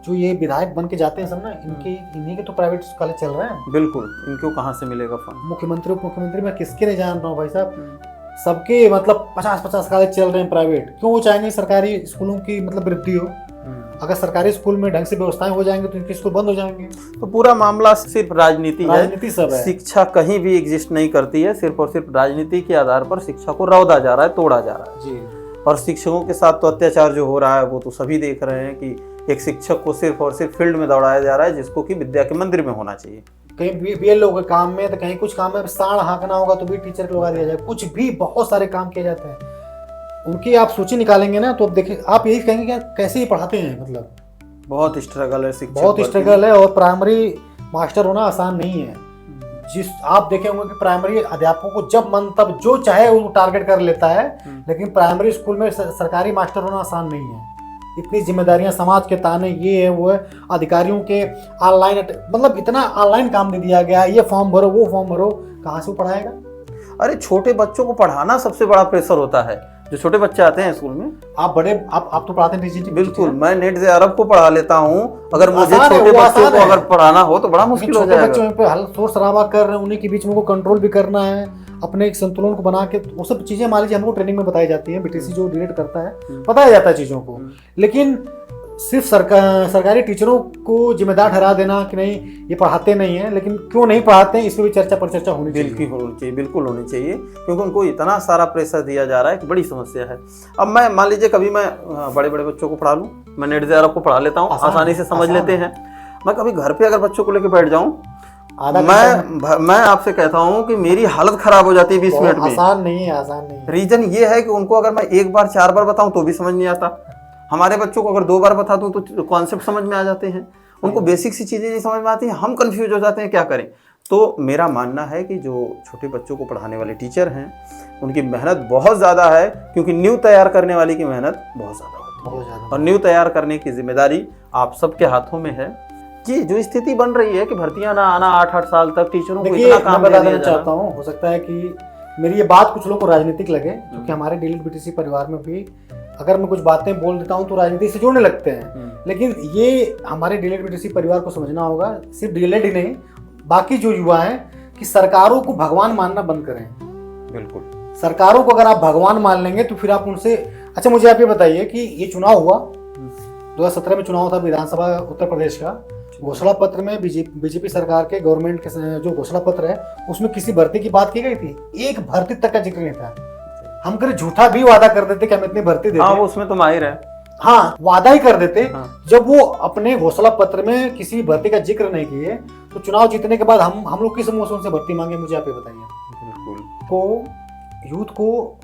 जो ये विधायक बन के जाते हैं सब ना, इन्हीं के तो प्राइवेट कॉलेज चल रहे हैं। बिल्कुल, इनको कहाँ से मिलेगा फंड? मुख्यमंत्री उप मुख्यमंत्री मैं किसके नहीं जान रहा हूँ भाई साहब, सबके मतलब 50-50 कॉलेज चल रहे हैं प्राइवेट। क्यों वो चाहेंगे सरकारी स्कूलों की मतलब वृद्धि हो? अगर सरकारी स्कूल में ढंग से व्यवस्थाएं हो जाएंगे तो इनके स्कूल बंद हो जाएंगे। तो पूरा मामला सिर्फ राजनीति सब है। शिक्षा कहीं भी एग्जिस्ट नहीं करती है, सिर्फ और सिर्फ राजनीति के आधार पर शिक्षा को रौदा जा रहा है, तोड़ा जा रहा है जी। और शिक्षकों के साथ तो अत्याचार जो हो रहा है वो तो सभी देख रहे हैं कि एक शिक्षक को सिर्फ और सिर्फ फील्ड में दौड़ाया जा रहा है, जिसको कि विद्या के मंदिर में होना चाहिए। कहीं बीएलओ के काम में, तो कहीं कुछ काम में साड़ हाँकना होगा तो भी टीचर को लगा दिया जाए। कुछ भी बहुत सारे काम किए जाते हैं, उनकी आप सूची निकालेंगे ना तो अब देखिए, आप यही कहेंगे कि कैसे ही पढ़ाते हैं। मतलब बहुत स्ट्रगल है, शिक्षक बहुत स्ट्रगल है। और प्राइमरी मास्टर होना आसान नहीं है। जिस आप देखे होंगे कि प्राइमरी अध्यापकों को जब मन तब जो चाहे वो टारगेट कर लेता है, लेकिन प्राइमरी स्कूल में सरकारी मास्टर होना आसान नहीं है। इतनी जिम्मेदारियां, समाज के ताने, ये है वो है, अधिकारियों के ऑनलाइन, मतलब इतना ऑनलाइन काम दे दिया गया, ये फॉर्म भरो वो फॉर्म भरो, कहाँ से वो पढ़ाएगा? अरे छोटे बच्चों को पढ़ाना सबसे बड़ा प्रेशर होता है। जो छोटे बच्चे आते हैं स्कूल में। आप तो पढ़ाते हैं? बिल्कुल, मैं नेट से अरब को पढ़ा लेता हूँ। अगर मुझे छोटे बच्चों को अगर पढ़ाना हो तो बड़ा मुश्किल हो जाएगा। छोटे बच्चों पे शोर शराबा कर रहे हैं, उन्हीं के बीच में को कंट्रोल भी करना है, अपने एक संतुलन को बना के, वो सब चीजें मान लीजिए हमको ट्रेनिंग में बताई जाती है, बीटीसी जो डिरेक्ट करता है बताया जाता है चीजों को। लेकिन सिर्फ सरकारी टीचरों को जिम्मेदार ठहरा देना कि नहीं ये पढ़ाते नहीं है, लेकिन क्यों नहीं पढ़ाते हैं इस पर भी चर्चा होनी चाहिए। बिल्कुल होनी चाहिए, क्योंकि उनको इतना सारा प्रेशर दिया जा रहा है कि बड़ी समस्या है। अब मैं मान लीजिए कभी मैं बड़े बड़े बच्चों को पढ़ा लूँ, मैं नेट से अरब को पढ़ा लेता हूँ, आसानी से समझ लेते हैं। मैं कभी घर पे अगर बच्चों को लेकर बैठ जाऊँ, मैं आपसे कहता हूँ कि मेरी हालत खराब हो जाती है 20 मिनट में। आसान नहीं है। रीजन ये है कि उनको अगर मैं 1 बार 4 बार बताऊं तो भी समझ नहीं आता। हमारे बच्चों को अगर 2 बार बता दूं तो कॉन्सेप्ट समझ में आ जाते हैं, उनको बेसिक सी चीजें नहीं समझ में आती हैं, हम कंफ्यूज हो जाते हैं क्या करें। तो मेरा मानना है कि जो छोटे बच्चों को पढ़ाने वाले टीचर हैं उनकी मेहनत बहुत ज़्यादा है, क्योंकि नींव तैयार करने वाले की मेहनत बहुत ज़्यादा होती है, और नींव तैयार करने की जिम्मेदारी आप सबके हाथों में है। कि जो स्थिति बन रही है कि भर्तियां ना आना 8-8 साल तक टीचरों को इतना काम बता देना चाहता हूँ, हो सकता है कि मेरी ये बात कुछ लोगों को राजनीतिक लगे, क्योंकि हमारे डीलिट बीटीसी परिवार में भी अगर मैं कुछ बातें बोल देता हूँ तो राजनीति से जुड़ने लगते हैं। लेकिन ये हमारे डीलिट बीटीसी परिवार को समझना होगा, सिर्फ डीलिट ही नहीं बाकी जो युवा हैं, कि सरकारों को भगवान मानना बंद करें। बिल्कुल, सरकारों को अगर आप भगवान मान लेंगे तो फिर आप उनसे, अच्छा मुझे आप ये बताइए कि ये चुनाव हुआ 2017 में, चुनाव था विधानसभा उत्तर प्रदेश का, घोषणा पत्र में बीजेपी सरकार के गवर्नमेंट के जो घोषणा पत्र है उसमें किसी भर्ती की बात की गई थी? एक भर्ती तक का जिक्र नहीं था। हम कभी झूठा भी वादा कर देते कि हम इतनी भर्ती देते, वो उसमें तो माहिर है, हाँ वादा ही कर देते। जब वो अपने घोषणा पत्र में किसी भर्ती का जिक्र नहीं किए तो चुनाव जीतने के बाद हम लोग किस मौसम से भर्ती मांगे? मुझे आप ये बताइए। तो यूथ को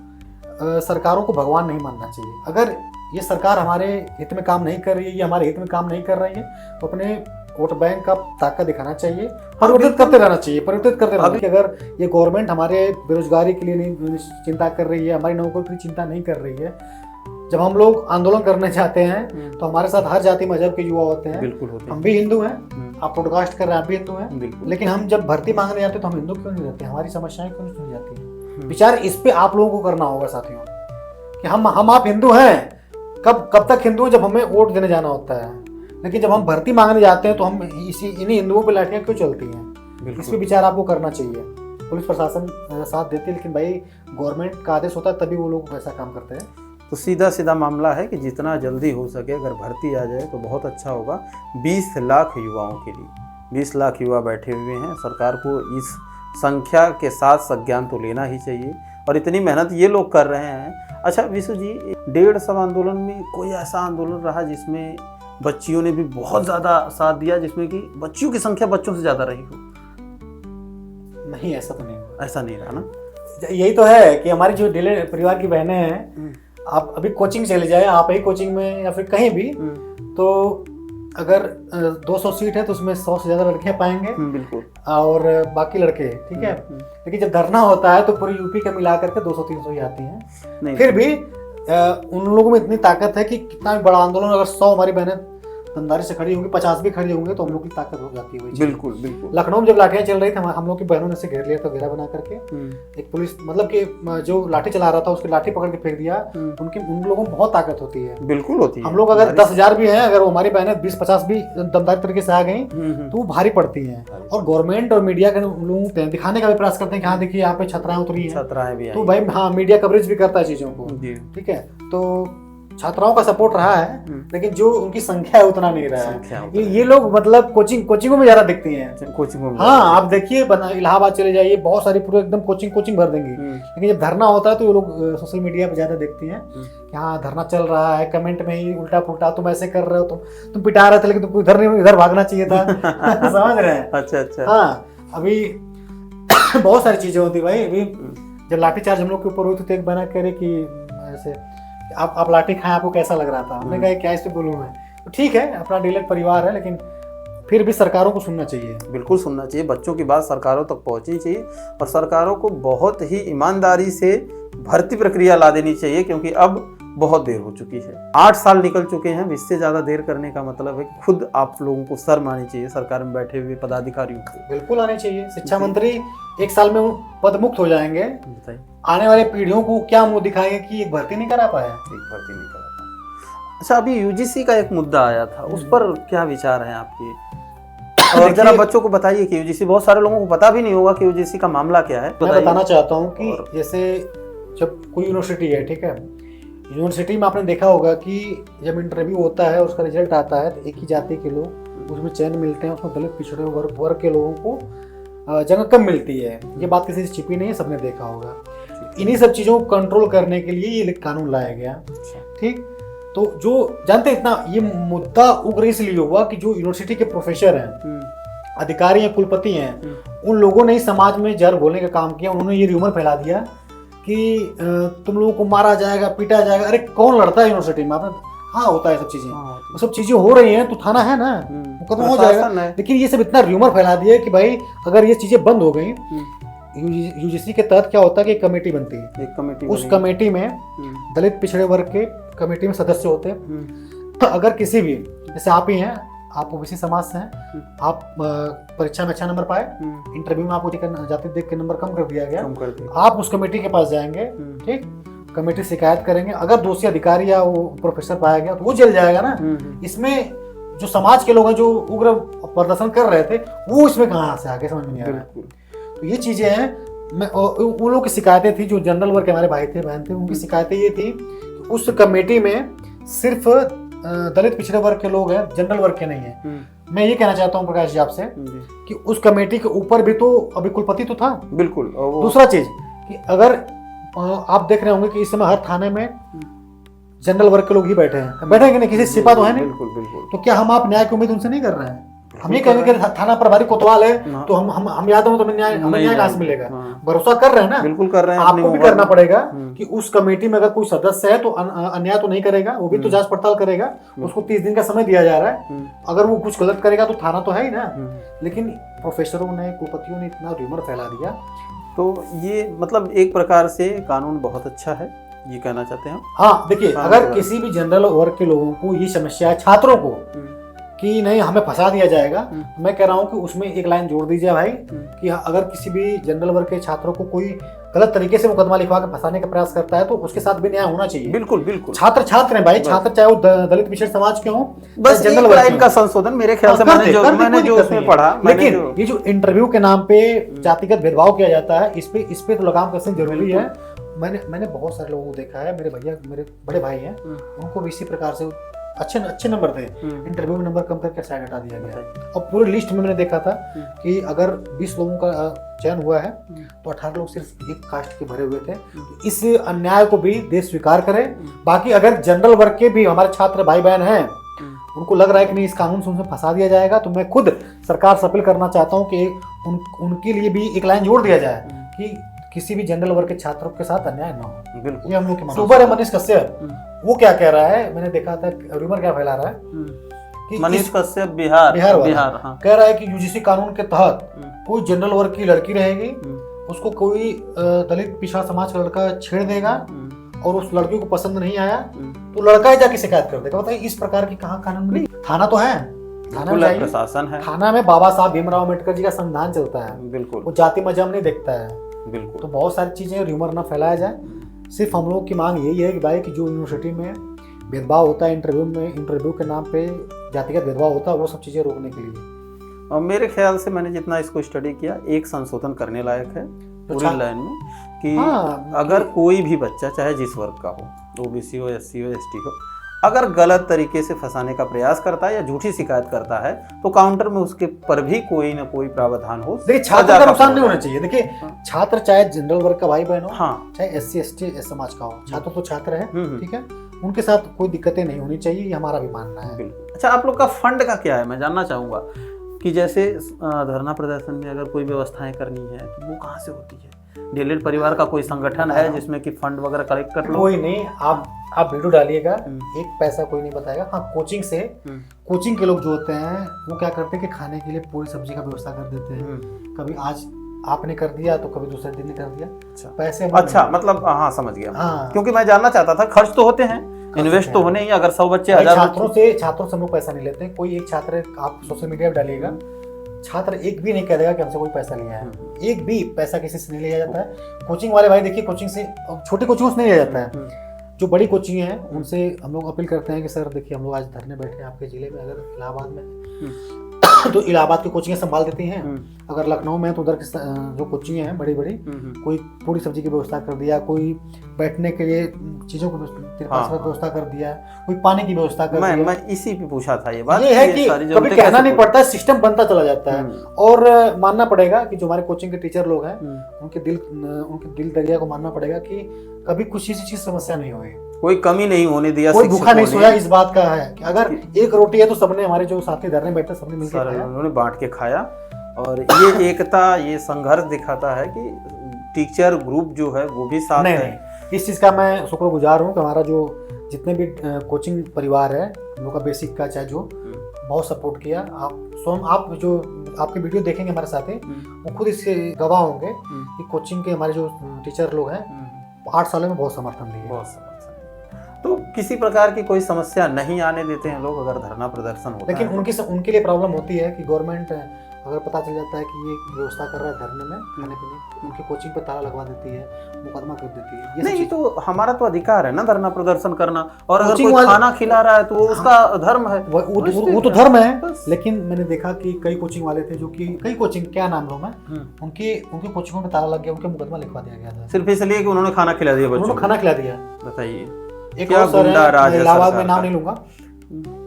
सरकारों को भगवान नहीं मानना चाहिए। अगर ये सरकार हमारे हित में काम नहीं कर रही है, ये हमारे हित में काम नहीं कर रही है, तो अपने वोट बैंक का ताकत दिखाना चाहिए, परिवर्तित करते रहना चाहिए, अगर ये गवर्नमेंट हमारे बेरोजगारी के लिए नहीं चिंता कर रही है, हमारी नौकरी की चिंता नहीं कर रही है, जब हम लोग आंदोलन करने जाते हैं तो हमारे साथ हर जाति मजहब के युवा होते हैं। बिल्कुल होते हैं। हम भी हिंदू हैं, आप पॉडकास्ट कर रहे हैं, आप भी हिंदू हैं, लेकिन हम जब भर्ती मांगने जाते हैं तो हम हिंदू क्यों नहीं रहते? हमारी समस्याएं क्यों नहीं सुनी जाती है? विचार इस पे आप लोगों को करना होगा साथियों, कि हम आप हिंदू हैं, कब तक हिंदू हैं? जब हमें वोट देने जाना होता है। लेकिन जब हम भर्ती मांगने जाते हैं तो हम इन्हीं हिंदुओं पे लाठियां क्यों चलती हैं? इस पे विचार आपको करना चाहिए। पुलिस प्रशासन साथ देती है, लेकिन भाई गवर्नमेंट का आदेश होता है तभी वो लोग वैसा काम करते हैं। तो सीधा मामला है कि जितना जल्दी हो सके अगर भर्ती आ जाए तो बहुत अच्छा होगा 20 लाख युवाओं के लिए। 20 लाख युवा बैठे हुए हैं, सरकार को इस संख्या के साथ संज्ञान तो लेना ही चाहिए, और इतनी मेहनत ये लोग कर रहे हैं। अच्छा विशु जी, 150 आंदोलन में कोई ऐसा आंदोलन रहा जिसमें बच्चियों ने भी बहुत ज्यादा साथ दिया, जिसमें कि बच्चियों की संख्या बच्चों से ज्यादा रही हो? नहीं, ऐसा तो नहीं हुआ। ऐसा नहीं रहा ना? यही तो है कि हमारी जो डीलिट परिवार की बहनें हैं, आप अभी कोचिंग चले जाए, आप ही कोचिंग में या फिर कहीं भी, तो अगर 200 सीट है तो उसमें 100 से ज्यादा लड़कियां पाएंगे। बिल्कुल, और बाकी लड़के, ठीक है। लेकिन जब धरना होता है तो पूरी यूपी का मिला करके 200-300 ही आती हैं। फिर भी उन लोगों में इतनी ताकत है कि कितना भी बड़ा आंदोलन, अगर 100 हमारी बहनें दमदारी से खड़ी होंगी, 50 भी खड़ी होंगे, तो हम लोग की ताकत हो जाती है। बिल्कुल बिल्कुल। लखनऊ में जब लाठियां चल रही थी, हम लोग की बहनों ने से घेर लिया था, घेरा बना करके एक पुलिस, मतलब कि जो लाठी चला रहा था उसकी लाठी पकड़ के फेंक दिया। उन लोगों में बहुत ताकत होती है। बिल्कुल होती है। हम लोग अगर 10,000 भी हैं, अगर वो हमारी बहनें 20-50 भी दमदारी तरीके से आ गई तो वो भारी पड़ती हैं। और गवर्नमेंट और मीडिया के लोगों को दिखाने का भी प्रयास करते हैं कि हाँ देखिए यहाँ पे छात्राएं उतरी हैं, छात्राएं भी, तो भाई हाँ मीडिया कवरेज भी करता है चीजों को, ठीक है। तो छात्राओं का सपोर्ट रहा है, लेकिन जो उनकी संख्या है उतना नहीं रहा है। ये लोग मतलब कोचिंगों में ज्यादा दिखती हैं। कोचिंगों में, हाँ आप देखिए इलाहाबाद चले जाइए, बहुत सारी पूरे एकदम कोचिंग भर देंगी। लेकिन जब धरना होता है तो ये लोग सोशल मीडिया पे ज्यादा देखती हैं कि हाँ धरना चल रहा है, कमेंट में ही उल्टा पुल्टा, तुम ऐसे कर रहे हो, तुम पिटा रहे थे लेकिन तुमको इधर भागना चाहिए था। समझ रहे हैं? अच्छा। हाँ, अभी बहुत सारी चीजें होती भाई। अभी जब लाठीचार्ज हम लोग के ऊपर हुई तो एक बना करे कि ऐसे आप लाठी खाएं, आपको कैसा लग रहा था? हमने कहा क्या इस पे बोलूं मैं? तो ठीक है, अपना डीलर परिवार है, लेकिन फिर भी सरकारों को सुनना चाहिए। बिल्कुल सुनना चाहिए, बच्चों की बात सरकारों तक पहुंचनी चाहिए, और सरकारों को बहुत ही ईमानदारी से भर्ती प्रक्रिया ला देनी चाहिए, क्योंकि अब बहुत देर हो चुकी है। 8 साल निकल चुके हैं। इससे ज्यादा देर करने का मतलब है कि खुद आप लोगों को शर्म आनी चाहिए, सरकार में बैठे हुए पदाधिकारियों को। बिल्कुल आनी चाहिए। शिक्षा मंत्री 1 साल में पद मुक्त हो जाएंगे, बताइए आने वाले पीढ़ियों को क्या मुंह दिखाएंगे कि एक भर्ती नहीं करा पाया। एक भर्ती नहीं करा पाया। अच्छा, अभी यूजीसी का एक मुद्दा आया था, उस पर क्या विचार है आपके? और जरा बच्चों को बताइए कि यूजीसी, बहुत सारे लोगों को पता भी नहीं होगा कि यूजीसी का मामला क्या है। मैं बताना चाहता हूँ कि जैसे जब कोई यूनिवर्सिटी है, ठीक है, यूनिवर्सिटी में आपने देखा होगा कि जब इंटरव्यू होता है, उसका रिजल्ट आता है, तो एक ही जाति के लोग उसमें चयन मिलते हैं। उसमें दलित पिछड़े वर्ग के लोगों को जगह कम मिलती है। ये बात किसी से छिपी नहीं है, सबने देखा होगा। इन्हीं सब चीज़ों को कंट्रोल करने के लिए ये कानून लाया गया। ठीक, तो जो जानते इतना ये मुद्दा उग्र इसलिए हुआ कि जो यूनिवर्सिटी के प्रोफेसर हैं, अधिकारी हैं, कुलपति हैं, उन लोगों ने ही समाज में जहर घोलने का काम किया। उन्होंने ये र्यूमर फैला दिया कि तुम लोगों को मारा जाएगा, पीटा जाएगा। अरे कौन लड़ता है यूनिवर्सिटी में? आपने, हाँ होता है सब चीजें, वो सब चीजें हो रही हैं तो थाना है ना, मुकदमा हो जाएगा। लेकिन ये सब इतना र्यूमर फैला दिया कि भाई अगर ये चीजें बंद हो गई, यूजीसी के तहत क्या होता है कि एक कमेटी बनती है, एक कमेटी, उस कमेटी में दलित पिछड़े वर्ग के कमेटी में सदस्य होते हैं। तो अगर किसी भी, जैसे आप ही हैं, आप ओबीसी समाज से हैं, आप परीक्षा में अच्छा नंबर पाए, इंटरव्यू में आपको जाति देख के नंबर कम कर दिया गया, आप उस कमेटी के पास जाएंगे, ठीक, कमेटी शिकायत करेंगे। अगर दोषी अधिकारी या वो प्रोफेसर पाया गया तो वो जेल जाएगा ना। इसमें जो समाज के लोग हैं जो उग्र प्रदर्शन कर रहे थे, वो इसमें कहाँ से आगे समझ में नहीं आ रहा। तो ये चीजें हैं। मैं उन लोगों की शिकायतें थी जो जनरल वर्ग के हमारे भाई थे, बहन थे, उनकी शिकायतें ये थी कि उस कमेटी में सिर्फ दलित पिछड़े वर्ग के लोग हैं, जनरल वर्ग के नहीं है। मैं ये कहना चाहता हूँ प्रकाश जी आपसे कि उस कमेटी के ऊपर भी तो अभी कुलपति तो था। बिल्कुल। दूसरा चीज कि अगर आप देख रहे होंगे कि इस समय हर थाने में जनरल वर्ग के लोग ही बैठे हैं, बैठेंगे नहीं, किसी सिपा तो है नहीं। बिल्कुल बिल्कुल। तो क्या हम आप न्याय की उम्मीद उनसे नहीं कर रहे हैं? हम ये कहेंगे कि थाना प्रभारी कोतवाल है तो हम याद हो तो हमें न्याय कहाँ से मिलेगा? भरोसा कर रहे हैं ना? बिल्कुल कर रहे हैं। आपको भी करना पड़ेगा कि उस कमेटी में अगर कोई सदस्य है तो अन्याय तो नहीं करेगा, वो भी तो जांच पड़ताल करेगा। उसको 30 दिन का समय दिया जा रहा है। अगर वो कुछ गलत करेगा तो थाना तो है ही ना। लेकिन प्रोफेसरों ने, कुलपतियों ने इतना र्यूमर फैला दिया। तो ये मतलब एक प्रकार से कानून बहुत अच्छा है, ये कहना चाहते हैं। हाँ देखिए, अगर किसी भी जनरल वर्ग के लोगों को ये समस्या है, छात्रों को, कि नहीं हमें फंसा दिया जाएगा, मैं कह रहा हूँ कि उसमें एक लाइन जोड़ दीजिए भाई कि अगर किसी भी जनरल वर्ग के छात्रों को कोई गलत तरीके से मुकदमा लिखवा के फंसाने का प्रयास करता है तो उसके साथ भी न्याय होना चाहिए। बिल्कुल बिल्कुल। छात्र छात्र हैं भाई, छात्र चाहे वो दलित पिछड़े समाज के हों, बस जनरल वर्ग का संशोधन मेरे ख्याल से मैंने जो उसमें पढ़ा। लेकिन ये जो इंटरव्यू के नाम पे जातिगत भेदभाव किया जाता है, इस पे तो लगाम कसना जरूरी है। मैंने बहुत सारे लोगों को देखा है, मेरे भैया, मेरे बड़े भाई हैं, उनको भी इसी प्रकार से अच्छे नंबर थे, इंटरव्यू में नंबर कम करके साइड हटा दिया गया। और पूरे लिस्ट में मैंने देखा था कि अगर 20 लोगों का चयन हुआ है तो 18 लोग सिर्फ एक कास्ट के भरे हुए थे। इस अन्याय को भी देश स्वीकार करे। बाकी अगर जनरल वर्ग के भी हमारे छात्र भाई बहन हैं, उनको लग रहा है कि नहीं इस कानून से उनसे फंसा दिया जाएगा, तो मैं खुद सरकार से अपील करना चाहता हूँ कि उनके लिए भी एक लाइन जोड़ दिया जाए कि किसी भी जनरल वर्ग के छात्रों के साथ अन्याय न हो। बिल्कुल। ये हम लोग की सुपर है। मनीष कश्यप वो क्या कह रहा है, मैंने देखा था, र्यूमर क्या फैला रहा है कि मनीष कश्यप बिहार हाँ, कह रहा है कि यूजीसी कानून के तहत कोई जनरल वर्ग की लड़की रहेगी, उसको कोई दलित पिछड़ा समाज का लड़का छेड़ देगा और उस लड़की को पसंद नहीं आया तो लड़का ही जाके शिकायत कर देगा। बताइए इस प्रकार की कहाँ कानून बनी? थाना तो है, थाना में प्रशासन है, थाना में बाबा साहब भीमराव अम्बेडकर जी का संविधान चलता है। बिल्कुल। वो जाति मजहब नहीं देखता है। बिल्कुल। तो बहुत सारी चीजें र्यूमर ना फैलाया जाए। सिर्फ हम लोग की मांग यही है कि भाई कि जो यूनिवर्सिटी में भेदभाव होता है, इंटरव्यू के नाम पे जातिगत भेदभाव होता है, वो सब चीजें रोकने के लिए। और मेरे ख्याल से मैंने जितना इसको स्टडी किया, एक संशोधन करने लायक है पूरी लाइन में कि अगर कोई भी बच्चा चाहे जिस वर्ग का हो, ओबीसी हो, एससी हो, एसटी हो, अगर गलत तरीके से फंसाने का प्रयास करता है या झूठी शिकायत करता है तो काउंटर में उसके पर भी कोई ना कोई प्रावधान हो। देखिए छात्र का नुकसान नहीं होना चाहिए। देखिए छात्र चाहे जनरल वर्ग का भाई बहन हो, हाँ, चाहे एससी एसटी समाज का हो, छात्र तो छात्र है, ठीक है, उनके साथ कोई दिक्कतें नहीं होनी चाहिए, ये हमारा भी मानना है। अच्छा, आप लोग का फंड का क्या है, मैं जानना चाहूंगा कि जैसे धरना प्रदर्शन में अगर कोई व्यवस्थाएं करनी है तो वो कहाँ से होती है? दलित परिवार का कोई संगठन है जिसमें कि फंड वगैरह कलेक्ट कर लो? कोई नहीं, आप वीडियो डालिएगा, एक पैसा कोई नहीं बताएगा। हाँ, कोचिंग के लोग जो होते हैं वो क्या करते हैं कि खाने के लिए पूरी सब्जी का व्यवस्था कर देते हैं। कभी आपने कर दिया तो कभी दूसरे दिन नहीं कर दिया। अच्छा पैसे अच्छा, मतलब हाँ समझ गया। हाँ, क्योंकि मैं जानना चाहता था, खर्च तो होते हैं, इन्वेस्ट तो होने ही। अगर 100 बच्चे 1000 छात्रों से हम लोग पैसा नहीं लेते। कोई एक छात्र, आप सोशल मीडिया पे डालिएगा, छात्र एक भी नहीं कह देगा कि हमसे कोई पैसा लिया है। एक भी पैसा किसी से नहीं लिया जाता है। कोचिंग वाले भाई देखिए, कोचिंग से छोटी कोचिंग से नहीं लिया जाता है। जो बड़ी कोचिंग है उनसे हम लोग अपील करते हैं कि सर देखिए, हम लोग आज धरने बैठे हैं आपके जिले में, अगर इलाहाबाद में तो इलाहाबाद की कोचिंगें संभाल देती हैं। अगर लखनऊ में तो उधर की जो कोचिंग हैं बड़ी बड़ी, कोई पूरी सब्जी की व्यवस्था कर दिया, कोई बैठने के लिए चीजों की व्यवस्था कर दिया, कोई पानी की व्यवस्था कर दिया। मैं इसी पे पूछा था ये बात। ये है कि कभी कहना नहीं पड़ता, सिस्टम बनता चला जाता है। और मानना पड़ेगा कि जो हमारे कोचिंग के टीचर लोग हैं, उनके दिल दरिया को मानना पड़ेगा कि कभी कुछ किसी चीज समस्या नहीं हुई, कोई कमी नहीं होने दिया, कोई भूखा नहीं सोया। इस बात का है कि अगर एक रोटी है तो सबने, हमारे जो साथी धरने बैठे सबने मिलकर खाया, उन्होंने बांट के खाया। और ये एकता, ये संघर्ष दिखाता है कि टीचर ग्रुप जो है वो भी साथ है। इस चीज का मैं शुक्रगुजार हूँ कि हमारा जो जितने भी कोचिंग परिवार है, हम लोग का बेसिक का चाहे जो, बहुत सपोर्ट किया। आप जो आपके वीडियो देखेंगे हमारे साथ ही, वो खुद इसके गवाह होंगे कि कोचिंग के हमारे जो टीचर लोग हैं 8 सालों में बहुत समर्थन दिए, बहुत समर्थन। तो किसी प्रकार की कोई समस्या नहीं आने देते हैं लोग अगर धरना प्रदर्शन होता है। लेकिन उनके लिए प्रॉब्लम होती है कि गवर्नमेंट अगर पता चल जाता है कि ये व्यवस्था कर रहा है धरने में खाने पीने, उनकी कोचिंग पे ताला लगवा देती है, मुकदमा कर देती है। नहीं, तो हमारा तो अधिकार है ना धरना प्रदर्शन करना, और अगर कोई खाना खिला रहा है तो वो उसका धर्म है, वो तो धर्म है। लेकिन मैंने देखा कि कई कोचिंग वाले थे, जो कि कई कोचिंग, क्या नाम लूं मैं, उनकी कोचिंगों में ताला लग गया, उनके मुकदमा लिखवा दिया गया था, सिर्फ इसलिए कि उन्होंने खाना खिला दिया बच्चों को। खाना खिला दिया। बताइए, एक और सर है इलाहाबाद में, नाम नहीं लूंगा,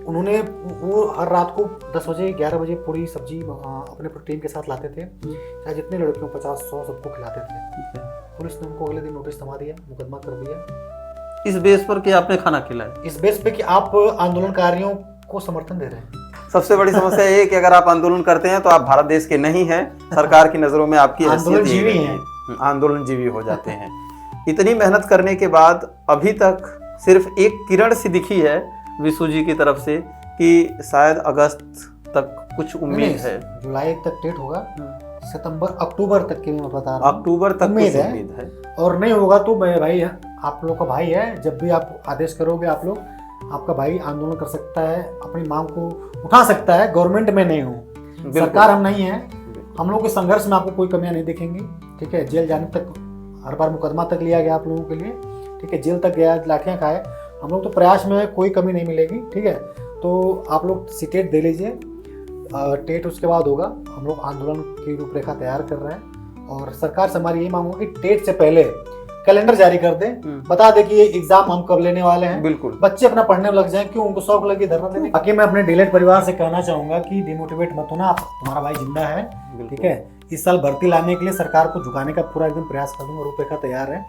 उन्होंने वो हर रात को 10 बजे 11 बजे पूरी सब्जी अपने टीम के साथ लाते थे, चाहे जितने लड़कियों 50-100 सबको खिलाते थे। पुलिस ने उनको अगले दिन नोटिस थमा दिया, मुकदमा कर दिया। इस बेस पर कि आपने खाना खिलाया, इस बेस पे कि आप आंदोलनकारियों को समर्थन दे रहे हैं। सबसे बड़ी समस्या ये है कि अगर आप आंदोलन करते हैं तो आप भारत देश के नहीं हैं, सरकार की नजरों में आपकी आंदोलनजीवी हैं, आंदोलनजीवी हो जाते हैं। इतनी मेहनत करने के बाद अभी तक सिर्फ एक किरण सी दिखी है विशु जी की तरफ से कि शायद अगस्त तक कुछ उम्मीद है। जुलाई तक टेट होगा, सितंबर अक्टूबर तक की मैं बता रहा हूं, अक्टूबर तक उम्मीद है। और नहीं होगा तो मैं भाई, आप लोग का भाई है, जब भी आप आदेश करोगे आप लोग, आपका भाई आंदोलन कर सकता है, अपनी मांग को उठा सकता है। गवर्नमेंट में नहीं हूँ, सरकार हम नहीं है, हम लोग के संघर्ष में आपको कोई कमियां नहीं दिखेंगी। ठीक है, जेल जाने तक हर बार मुकदमा तक लिया गया आप लोगों के लिए। ठीक है, जेल तक गया, लाठियां खाए, हम लोग तो प्रयास में कोई कमी नहीं मिलेगी। ठीक है, तो आप लोग सीटेट दे लीजिए, टेट उसके बाद होगा। हम लोग आंदोलन की रूपरेखा तैयार कर रहे हैं, और सरकार से हमारी यही मांग होगी कि टेट से पहले कैलेंडर जारी कर दें, बता दें कि ये एग्जाम हम कब लेने वाले हैं। बिल्कुल, बच्चे अपना पढ़ने में लग जाएं, क्यों उनको शौक लगे धरना देने। बाकी मैं अपने डिलेट परिवार से कहना चाहूंगा कि डिमोटिवेट मत होना, तुम्हारा भाई जिंदा है। ठीक है, इस साल भर्ती लाने के लिए सरकार को झुकाने का पूरा एकदम प्रयास करूंगा, रूपरेखा तैयार है।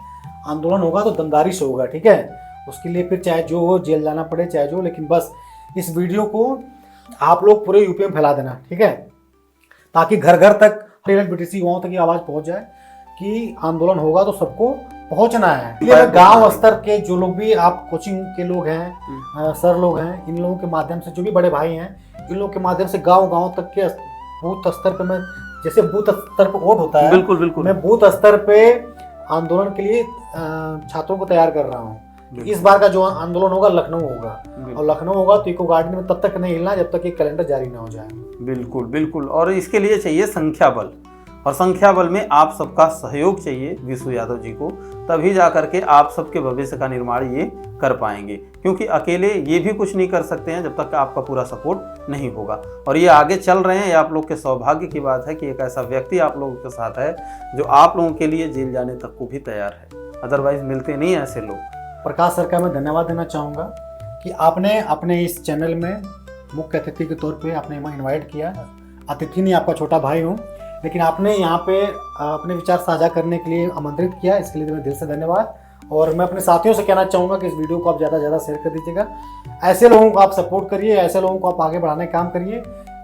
आंदोलन होगा तो दमदारी से होगा। ठीक है, उसके लिए फिर चाहे जो हो, जेल जाना पड़े चाहे जो, लेकिन बस इस वीडियो को आप लोग पूरे यूपी में फैला देना। ठीक है, ताकि घर घर तक बीटीसी युवाओं तक ये आवाज पहुंच जाए कि आंदोलन होगा तो सबको पहुंचना है। इसलिए गांव स्तर के जो लोग भी आप कोचिंग के लोग हैं, सर लोग हैं, इन लोगों के माध्यम से, जो भी बड़े भाई हैं, इन लोगों के माध्यम से गांव तक के बूथ स्तर पे, मैं जैसे बूथ स्तर पे वोट होता है, बिल्कुल बिल्कुल, मैं बूथ स्तर पे आंदोलन के लिए छात्रों को तैयार कर रहा हूँ। इस बार का जो आंदोलन होगा लखनऊ होगा, और लखनऊ होगा तो इको गार्डन में तब तक नहीं हिलना जब तक ये कैलेंडर जारी ना हो जाए। बिल्कुल बिल्कुल, और इसके लिए चाहिए संख्या बल, और संख्या बल में आप सबका सहयोग चाहिए विशु यादव जी को, तभी जा करके आप सबके भविष्य का निर्माण ये कर पाएंगे। क्योंकि अकेले ये भी कुछ नहीं कर सकते हैं जब तक आपका पूरा सपोर्ट नहीं होगा। और ये आगे चल रहे हैं, ये आप लोग के सौभाग्य की बात है कि एक ऐसा व्यक्ति आप लोगों के साथ है जो आप लोगों के लिए जेल जाने तक को भी तैयार है, अदरवाइज मिलते नहीं ऐसे लोग। प्रकाश सर का मैं धन्यवाद देना चाहूँगा कि आपने अपने इस चैनल में मुख्य अतिथि के तौर पे आपने इनवाइट किया। अतिथि नहीं, आपका छोटा भाई हूँ, लेकिन आपने यहाँ पे अपने विचार साझा करने के लिए आमंत्रित किया, इसके लिए मैं दिल से धन्यवाद। और मैं अपने साथियों से कहना चाहूँगा कि इस वीडियो को आप ज़्यादा से ज़्यादा शेयर कर दीजिएगा। ऐसे लोगों को आप सपोर्ट करिए, ऐसे लोगों को आप आगे बढ़ाने का काम करिए।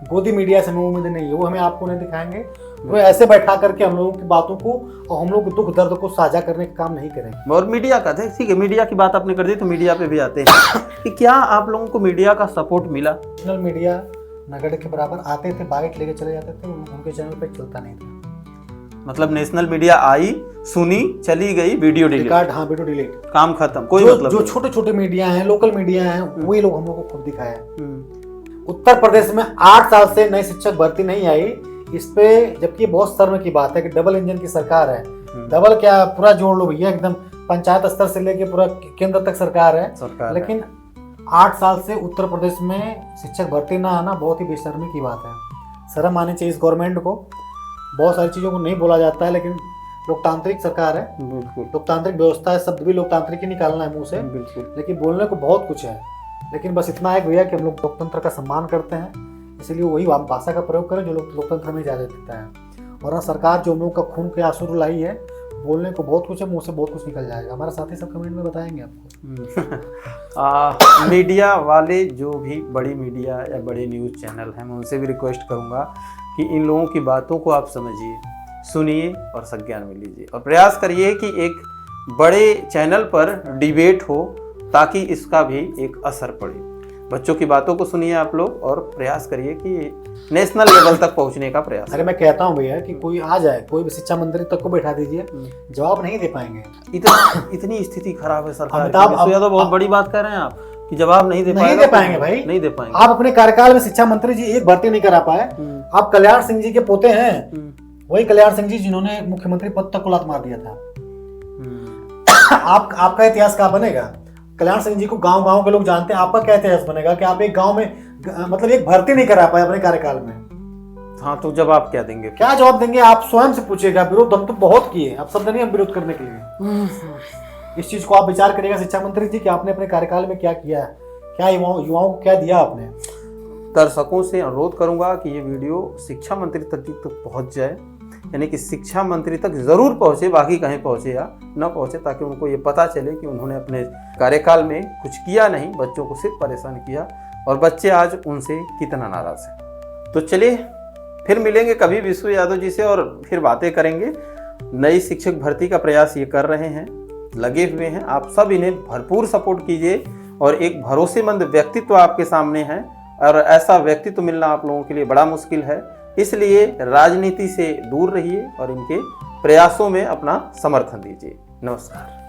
गोदी मीडिया से हमें उम्मीद नहीं है, वो हमें आपको नहीं दिखाएंगे, वो ऐसे बैठा करके हम लोगों की बातों को और हम लोग के दुख दर्द को साझा करने का काम नहीं करेंगे। और मीडिया का ठीक है, मीडिया की बात आपने कर दी तो मीडिया पे भी आते हैं कि क्या आप लोगों को मीडिया का सपोर्ट मिला? नेशनल मीडिया नगड़ के बराबर आते थे, बाइट लेके चले जाते थे, उनके चैनल पे चलता नहीं था। मतलब नेशनल मीडिया आई, सुनी, चली गई, वीडियो डिलीट। हाँ, वीडियो डिलीट, काम खत्म, कोई मतलब जो छोटे छोटे मीडिया हैं, लोकल मीडिया हैं, वही लोग हम लोग को खुद दिखाया। उत्तर प्रदेश में 8 साल से नई शिक्षक भर्ती नहीं आई, इस पे जबकि बहुत शर्म की बात है कि डबल इंजन की सरकार है। डबल क्या, पूरा जोड़ लो भैया, एकदम पंचायत स्तर से लेके पूरा केंद्र तक सरकार है, लेकिन 8 साल से उत्तर प्रदेश में शिक्षक भर्ती ना आना बहुत ही बेशर्मी की बात है। शर्म आनी चाहिए इस गवर्नमेंट को। बहुत सारी चीज़ों को नहीं बोला जाता है, लेकिन लोकतांत्रिक सरकार है, बिल्कुल लोकतांत्रिक व्यवस्था है, शब्द भी लोकतांत्रिक ही निकालना है मुंह से, लेकिन बोलने को बहुत कुछ है। लेकिन बस इतना है भैया कि हम लोग लोकतंत्र का सम्मान करते हैं, इसलिए वही भाषा का प्रयोग करें जो लोकतंत्र में इजाजत देता है। और सरकार जो हम लोग का खून के आंसू रुलाई है, बोलने को बहुत कुछ है, मुंह से बहुत कुछ निकल जाएगा। हमारे साथी सब कमेंट में बताएंगे आपको। मीडिया वाले जो भी बड़ी मीडिया या बड़े न्यूज़ चैनल हैं, मैं उनसे भी रिक्वेस्ट करूंगा कि इन लोगों की बातों को आप समझिए, सुनिए और संज्ञान में लीजिए, और प्रयास करिए कि एक बड़े चैनल पर डिबेट हो ताकि इसका भी एक असर पड़े। बच्चों की बातों को सुनिए आप लोग और प्रयास करिए कि नेशनल लेवल तक पहुंचने का प्रयास। अरे मैं कहता हूँ भैया कि कोई आ जाए, कोई भी शिक्षा मंत्री तक को बैठा दीजिए, जवाब नहीं दे पाएंगे। इतनी स्थिति खराब है सरकार की। तो बहुत बड़ी बात कर रहे हैं आप कि जवाब नहीं दे पाएंगे भाई, नहीं दे पाएंगे। आप अपने कार्यकाल में शिक्षा मंत्री जी एक भर्ती नहीं करा पाए। आप कल्याण सिंह जी के पोते हैं, वही कल्याण सिंह जी जिन्होंने मुख्यमंत्री पद तक को लात मार दिया था। आपका इतिहास क्या बनेगा? कल्याण सिंह जी को गांव गांव के लोग जानते हैं, आपका क्या इतिहास बनेगा कि आप एक गांव में मतलब एक भर्ती नहीं करा पाए अपने कार्यकाल में? हाँ, तो जवाब क्या देंगे? क्या जवाब देंगे? आप स्वयं से पूछिएगा। विरोध हम तो बहुत किए, आप सब नहीं हम विरोध करने के लिए। इस चीज को आप विचार करिएगा शिक्षा मंत्री जी कि आपने अपने कार्यकाल में क्या किया है, क्या युवाओं को क्या दिया आपने। दर्शकों से अनुरोध करूंगा कि ये वीडियो शिक्षा मंत्री तक पहुंच जाए, यानी कि शिक्षा मंत्री तक जरूर पहुंचे, बाकी कहीं पहुंचे या न पहुंचे, ताकि उनको ये पता चले कि उन्होंने अपने कार्यकाल में कुछ किया नहीं, बच्चों को सिर्फ परेशान किया, और बच्चे आज उनसे कितना नाराज हैं। तो चलिए फिर मिलेंगे कभी विशु यादव जी से और फिर बातें करेंगे। नई शिक्षक भर्ती का प्रयास ये कर रहे हैं, लगे हुए हैं। आप सब इन्हें भरपूर सपोर्ट कीजिए, और एक भरोसेमंद व्यक्तित्व आपके सामने है, और ऐसा व्यक्तित्व मिलना आप लोगों के लिए बड़ा मुश्किल है। इसलिए राजनीति से दूर रहिए और इनके प्रयासों में अपना समर्थन दीजिए। नमस्कार।